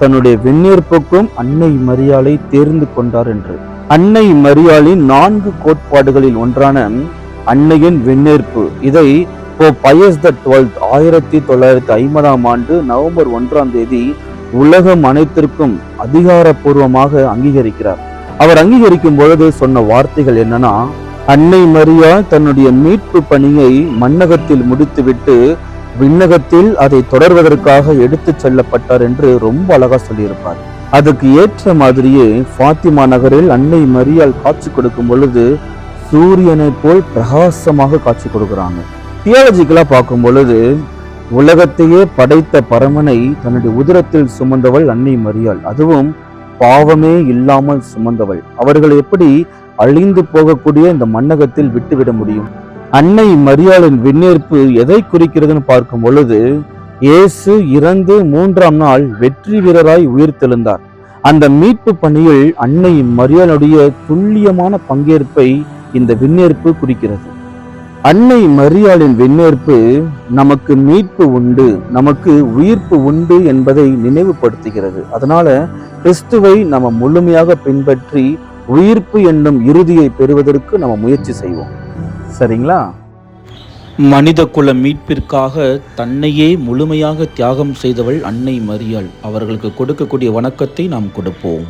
தன்னுடைய விண்ணேற்புக்கும் அன்னை மரியாளை தேர்ந்து கொண்டார் என்று. அன்னை மரியாளின் 4 கோட்பாடுகளில் ஒன்றான அன்னையின் விண்ணேற்பு, இதை போப் பையஸ் XII 1950 நவம்பர் 1 உலகம் அனைத்திற்கும் அதிகாரப்பூர்வமாக அங்கீகரிக்கிறார். அவர் அங்கீகரிக்கும் பொழுது சொன்ன வார்த்தைகள் என்னன்னா, அன்னை மரியாள் தன்னுடைய மீட்பு பணியை மண்ணகத்தில் முடித்துவிட்டு விண்ணகத்தில் அதை தொடர்வதற்காக எடுத்துச் செல்லப்பட்டார் என்று ரொம்ப அழகா சொல்லியிருப்பார். அதுக்கு ஏற்ற மாதிரியே ஃபாத்திமா நகரில் அன்னை மரியாள் காட்சி கொடுக்கும் பொழுது சூரியனை போல் பிரகாசமாக காட்சி கொடுக்கிறாங்க. தியாலஜிக்கலா பார்க்கும் பொழுது உலகத்தையே படைத்த பரமனை தன்னுடைய உதரத்தில் சுமந்தவள் அன்னை மரியாள், அதுவும் பாவமே இல்லாமல் சுமந்தவள். அவர்கள் எப்படி அழிந்து போகக்கூடிய இந்த மண்ணகத்தில் விட்டுவிட முடியும்? அன்னை மரியாளின் விண்ணேற்பு எதை குறிக்கிறதுன்னு பார்க்கும் பொழுது, இயேசு இறந்து 3ஆம் நாள் வெற்றி வீரராய் உயிர்த்தெழுந்தார். அந்த மீட்பு பணியில் அன்னை மரியாளுடைய துல்லியமான பங்கேற்பை இந்த விண்ணேற்பு குறிக்கிறது. அன்னை மரியாளின் விண்ணேற்பு நமக்கு மீட்பு உண்டு, நமக்கு உயிர்ப்பு உண்டு என்பதை நினைவுபடுத்துகிறது. அதனால கிறிஸ்துவை நம்ம முழுமையாக பின்பற்றி உயிர்ப்பு என்னும் இறுதியை பெறுவதற்கு நம்ம முயற்சி செய்வோம். சரிங்களா? மனித குல மீட்பிற்காக தன்னையே முழுமையாக தியாகம் செய்தவள் அன்னை மரியாள். அவர்களுக்கு கொடுக்கக்கூடிய வணக்கத்தை நாம் கொடுப்போம்.